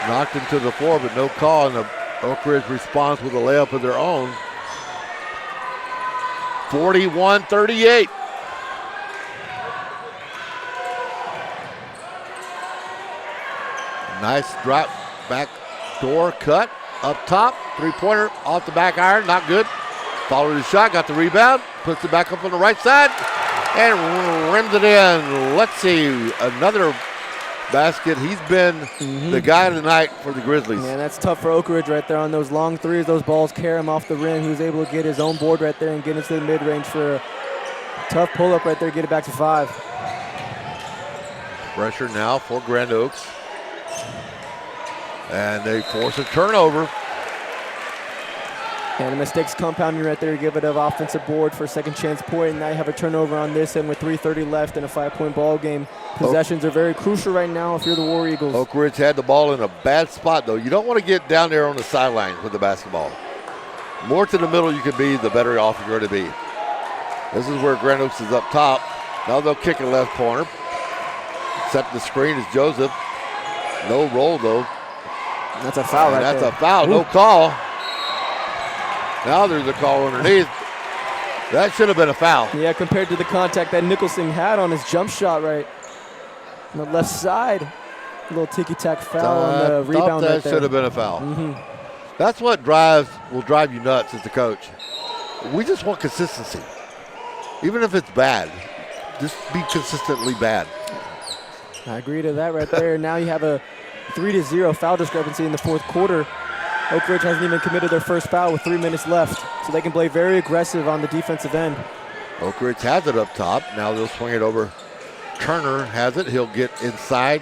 knocked him to the floor, but no call. And the Oak Ridge responds with a layup of their own. 41-38. Nice drop back door cut up top. 3-pointer off the back iron, not good. Followed his shot, got the rebound, puts it back up on the right side, and rims it in. Let's see, another basket. He's been the guy tonight for the Grizzlies. Yeah, that's tough for Oak Ridge right there on those long threes. Those balls carry him off the rim. He was able to get his own board right there and get into the mid-range for a tough pull-up right there, get it back to 5. Pressure now for Grand Oaks. And they force a turnover. And the mistakes compounding right there, give it an offensive board for a second chance point. And now you have a turnover on this end with 3:30 left in a 5-point ball game. Possessions are very crucial right now if you're the War Eagles. Oak Ridge had the ball in a bad spot, though. You don't want to get down there on the sidelines with the basketball. More to the middle you can be, the better off you're going to be. This is where Grand Oaks is up top. Now they'll kick it left corner. Set the screen is Joseph. No roll, though. That's a foul right there. That's a foul, no call. Now there's a call underneath. That should have been a foul. Yeah, compared to the contact that Nicholson had on his jump shot right on the left side. A little ticky-tack foul on the rebound right there. That should have been a foul. That's what will drive you nuts as the coach. We just want consistency. Even if it's bad, just be consistently bad. I agree to that right there. Now you have a 3-0 foul discrepancy in the fourth quarter. Oak Ridge hasn't even committed their first foul with 3 minutes left, so they can play very aggressive on the defensive end. Oak Ridge has it up top. Now they'll swing it over Turner has it. He'll get inside,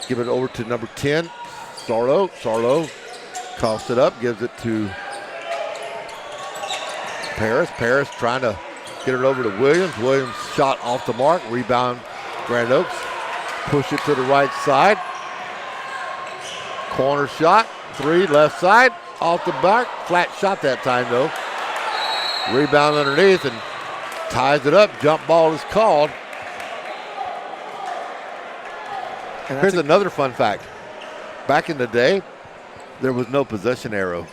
give it over to number 10, Sarlo. Sarlo coughs it up, gives it to Paris. Paris trying to get it over to Williams. Williams shot off the mark. Rebound, Grand Oaks. Push it to the right side. Corner shot. 3, left side. Off the back. Flat shot that time, though. Rebound underneath and ties it up. Jump ball is called. Here's another fun fact. Back in the day, there was no possession arrow.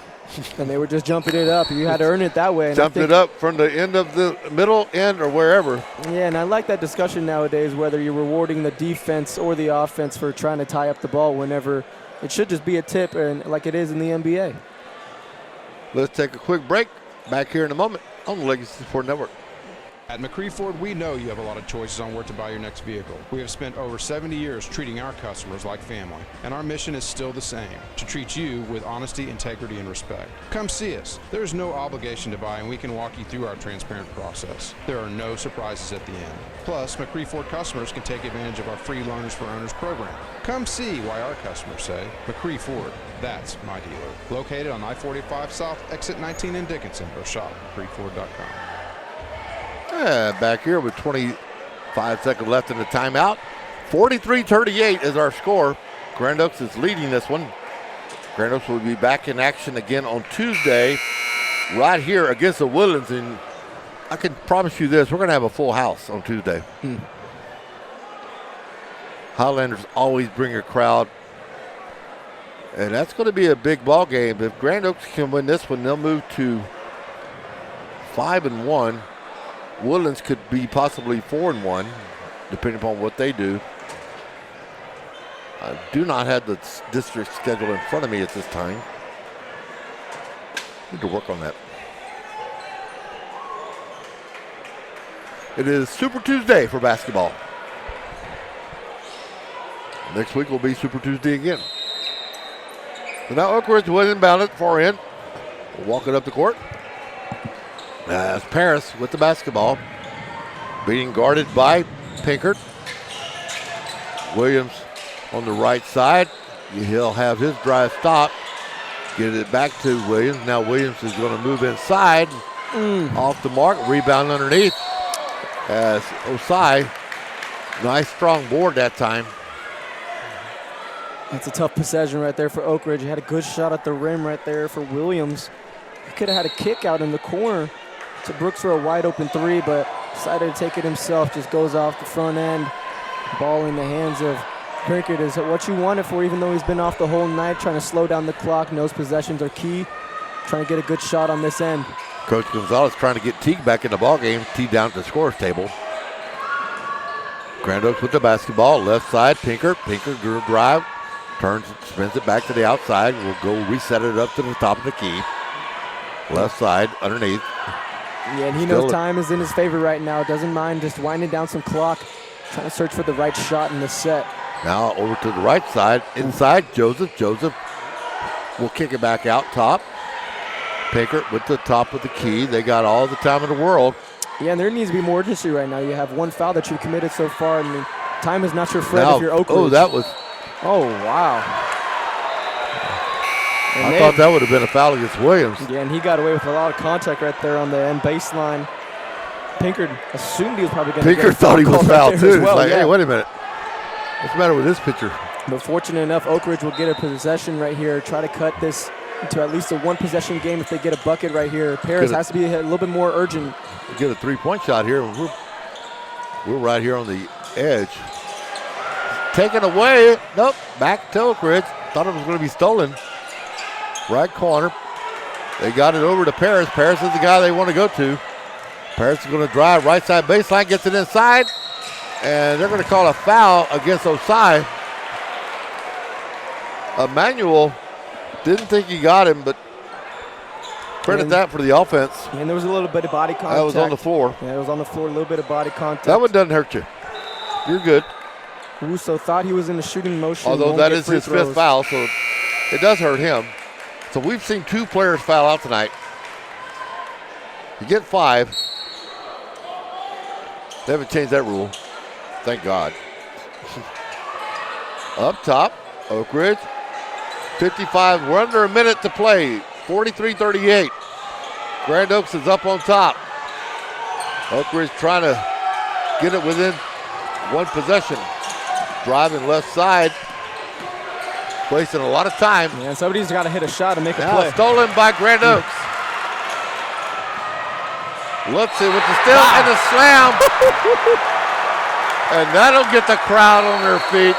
And they were just jumping it up. You had to earn it that way. Jumped it up from the end of the middle end or wherever. Yeah, and I like that discussion nowadays, whether you're rewarding the defense or the offense for trying to tie up the ball whenever it should just be a tip, and like it is in the NBA. Let's take a quick break. Back here in a moment on the Legacy Sport Network. At McCree Ford, we know you have a lot of choices on where to buy your next vehicle. We have spent over 70 years treating our customers like family, and our mission is still the same, to treat you with honesty, integrity, and respect. Come see us. There is no obligation to buy, and we can walk you through our transparent process. There are no surprises at the end. Plus, McCree Ford customers can take advantage of our free Loaners for Owners program. Come see why our customers say, McCree Ford, that's my dealer. Located on I-45 South, exit 19 in Dickinson, or shop at McCreeFord.com. Back here with 25 seconds left in the timeout. 43-38 is our score. Grand Oaks is leading this one. Grand Oaks will be back in action again on Tuesday right here against the Woodlands. And I can promise you this, we're going to have a full house on Tuesday. Highlanders always bring a crowd. And that's going to be a big ball game. If Grand Oaks can win this one, they'll move to 5-1. Woodlands could be possibly 4-1, depending upon what they do. I do not have the district schedule in front of me at this time. Need to work on that. It is Super Tuesday for basketball. Next week will be Super Tuesday again. So now Oak Ridge will inbound it far end. We'll walk it up the court. As Paris with the basketball, being guarded by Pinkert. Williams on the right side. He'll have his drive stop. Get it back to Williams. Now Williams is going to move inside. Off the mark. Rebound underneath. As Osai, nice strong board that time. That's a tough possession right there for Oak Ridge. He had a good shot at the rim right there for Williams. He could have had a kick out in the corner to Brooks for a wide open 3, but decided to take it himself. Just goes off the front end. Ball in the hands of Pinkert is what you want it for, even though he's been off the whole night, trying to slow down the clock. Knows possessions are key. Trying to get a good shot on this end. Coach Gonzalez trying to get Teague back in the ball game. Teague down at the scorer's table. Grand Oaks with the basketball. Left side, Pinkert. Pinkert drive. Turns, spins it back to the outside. We'll go reset it up to the top of the key. Left side, underneath. Yeah, and he knows time is in his favor right now. Doesn't mind just winding down some clock. Trying to search for the right shot in the set. Now over to the right side. Inside, Joseph. Joseph will kick it back out top. Pinkert with the top of the key. They got all the time in the world. Yeah, and there needs to be more urgency right now. You have one foul that you've committed so far. I mean, time is not your friend if you're Oak Ridge. Oh, that was... Oh, wow. I thought that would have been a foul against Williams. Yeah, and he got away with a lot of contact right there on the end baseline. Pinkert assumed he was probably going to get a foul. Pinkert thought he was fouled too. Well, like, hey, wait a minute. What's the matter with this pitcher? But fortunate enough, Oak Ridge will get a possession right here. Try to cut this into at least a one-possession game if they get a bucket right here. Paris has to be a little bit more urgent. Get a three-point shot here. We're right here on the edge. Taken away. Nope. Back to Oak Ridge. Thought it was going to be stolen. Right corner. They got it over to Paris. Paris is the guy they want to go to. Paris is going to drive right side baseline, gets it inside, and they're going to call a foul against Osai. Emmanuel didn't think he got him, but credit that for the offense. And there was a little bit of body contact. That was on the floor. Yeah, it was on the floor, a little bit of body contact. That one doesn't hurt you. You're good. Russo thought he was in a shooting motion. Although that is his fifth foul, so it does hurt him. So we've seen 2 players foul out tonight. You get 5. They haven't changed that rule. Thank God. Up top, Oak Ridge. 55, we're under a minute to play. 43-38. Grand Oaks is up on top. Oak Ridge trying to get it within one possession. Driving left side. Wasting a lot of time. Yeah, somebody's got to hit a shot and make a Now play. stolen by Grand Oaks. Lutzy with the steal and the slam. And that'll get the crowd on their feet.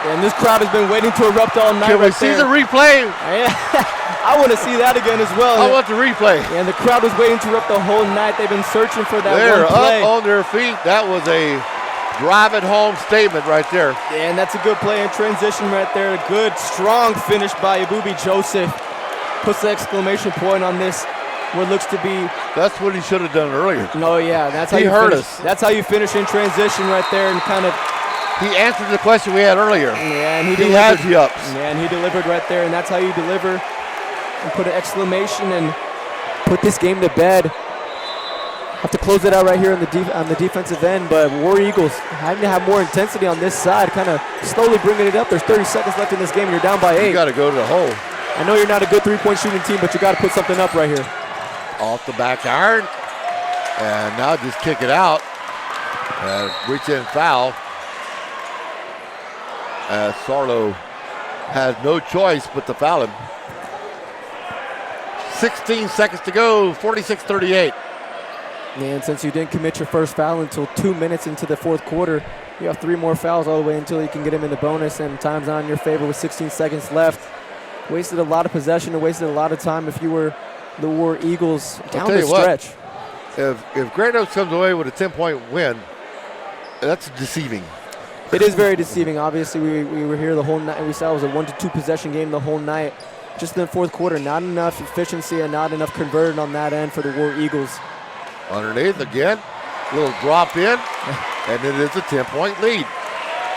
And this crowd has been waiting to erupt all night. Can we see the replay? I want to see that again as well. I want the replay. And the crowd was waiting to erupt the whole night. They've been searching for that They're one play. up on their feet. That was a drive-it-home statement right there. Yeah, and that's a good play in transition right there. A good, strong finish by Abubi Joseph. Puts the exclamation point on this. What looks to be. That's what he should have done earlier. No, yeah, that's how he you hurt finish. us. That's how you finish in transition right there, and kind of. He answered the question we had earlier. Yeah, and he has delivered. the ups. Yeah, and he delivered right there, and that's how you deliver. And put an exclamation and put this game to bed. Have to close it out right here on the defensive end, but War Eagles having to have more intensity on this side, kind of slowly bringing it up. There's 30 seconds left in this game, and you're down by 8. You got to go to the hole. I know you're not a good three-point shooting team, but you got to put something up right here. Off the back iron, and now just kick it out. Reach in foul. Sarlo has no choice but to foul him. 16 seconds to go, 46-38. And since you didn't commit your first foul until 2 minutes into the fourth quarter, you have 3 more fouls all the way until you can get him in the bonus, and time's on your favor with 16 seconds left. Wasted a lot of possession and wasted a lot of time if you were the War Eagles down the stretch. If Grand Oaks comes away with a 10-point win, that's deceiving. It is very deceiving. Obviously, we were here the whole night, and we saw it was a 1-2 possession game the whole night. Just in the fourth quarter, not enough efficiency and not enough converted on that end for the War Eagles. Underneath again, little drop in, and it is a 10-point lead,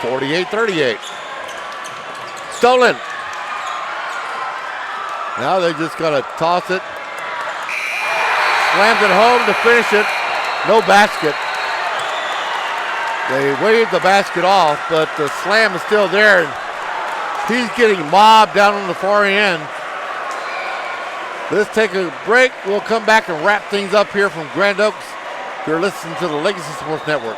48-38. Stolen. Now they just got to toss it. Slams it home to finish it. No basket. They waved the basket off, but the slam is still there. And he's getting mobbed down on the far end. Let's take a break. We'll come back and wrap things up here from Grand Oaks. You're listening to the Legacy Sports Network.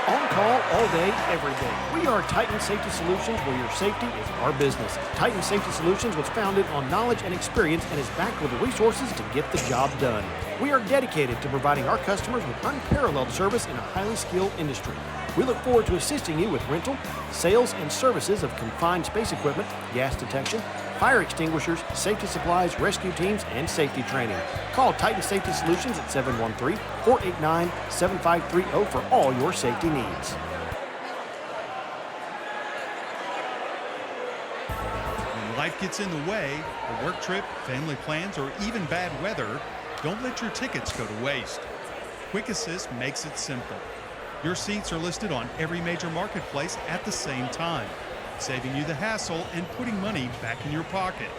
On call all day, every day. We are Titan Safety Solutions, where your safety is our business. Titan Safety Solutions was founded on knowledge and experience and is backed with the resources to get the job done. We are dedicated to providing our customers with unparalleled service in a highly skilled industry. We look forward to assisting you with rental, sales, and services of confined space equipment, gas detection, fire extinguishers, safety supplies, rescue teams, and safety training. Call Titan Safety Solutions at 713-489-7530 for all your safety needs. When life gets in the way, a work trip, family plans, or even bad weather, don't let your tickets go to waste. Quick Assist makes it simple. Your seats are listed on every major marketplace at the same time, saving you the hassle and putting money back in your pocket.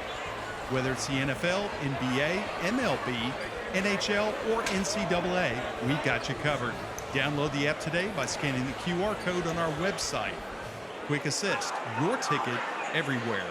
Whether it's the NFL, NBA, MLB, NHL, or NCAA, we've got you covered. Download the app today by scanning the QR code on our website. Quick Assist, your ticket everywhere.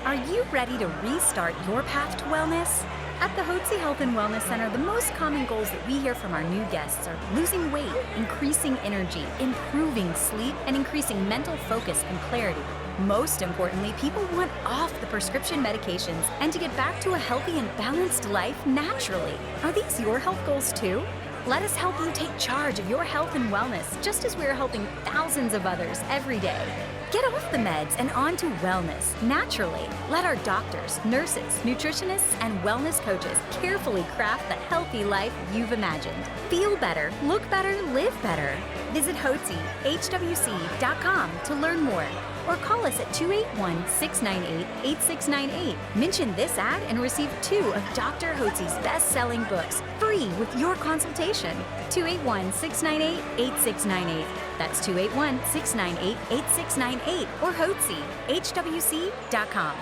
Are you ready to restart your path to wellness? At the Hotze Health and Wellness Center, the most common goals that we hear from our new guests are losing weight, increasing energy, improving sleep, and increasing mental focus and clarity. Most importantly, people want off the prescription medications and to get back to a healthy and balanced life naturally. Are these your health goals too? Let us help you take charge of your health and wellness, just as we are helping thousands of others every day. Get off the meds and on to wellness naturally. Let our doctors, nurses, nutritionists, and wellness coaches carefully craft the healthy life you've imagined. Feel better, look better, live better. Visit HWC.com to learn more, or call us at 281-698-8698. Mention this ad and receive 2 of Dr. Hotze's best-selling books free with your consultation. 281-698-8698. That's 281-698-8698 or Hotze, HWC.com.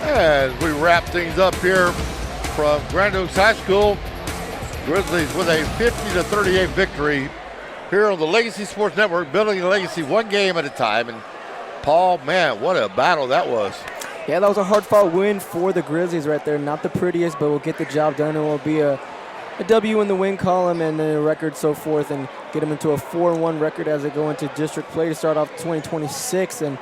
As we wrap things up here from Grand Oaks High School, Grizzlies with a 50-38 victory here on the Legacy Sports Network, building a legacy one game at a time. And Paul, man, what a battle that was. Yeah, that was a hard-fought win for the Grizzlies right there. Not the prettiest, but we'll get the job done, and will be a W in the win column and a record so forth, and get them into a 4-1 record as they go into district play to start off 2026. And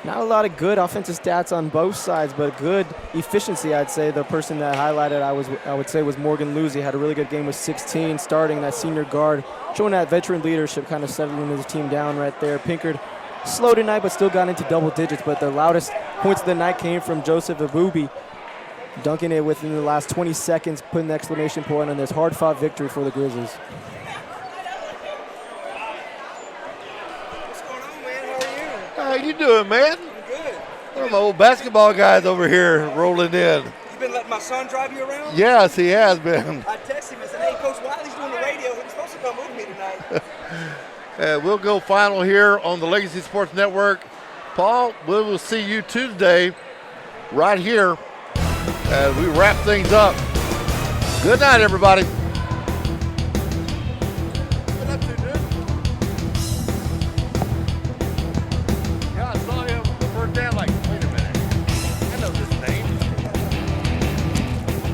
not a lot of good offensive stats on both sides, but good efficiency, I'd say. The person that highlighted, I would say, was Morgan Lucy. Had a really good game with 16, starting that senior guard, showing that veteran leadership, kind of settling his team down right there. Pinkard slow tonight, but still got into double digits. But the loudest points of the night came from Joseph Abubi, dunking it within the last 20 seconds, putting the exclamation point on this hard-fought victory for the Grizzlies. How you doing, man? I'm good. One of my old basketball guys over here rolling in. You been letting my son drive you around? Yes, he has been. I texted him and said, hey, Coach Wylie's doing the radio. He was supposed to come with me tonight. We'll go final here on the Legacy Sports Network. Paul, we will see you Tuesday right here as we wrap things up. Good night, everybody. Yeah, I saw him the first day. I'm like, wait a minute. I know this name.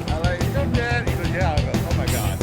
I'm like, you know Dad? He goes, yeah. I go, oh my God.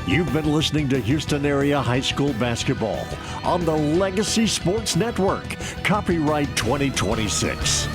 You've been listening to Houston Area High School Basketball on the Legacy Sports Network. Copyright 2026.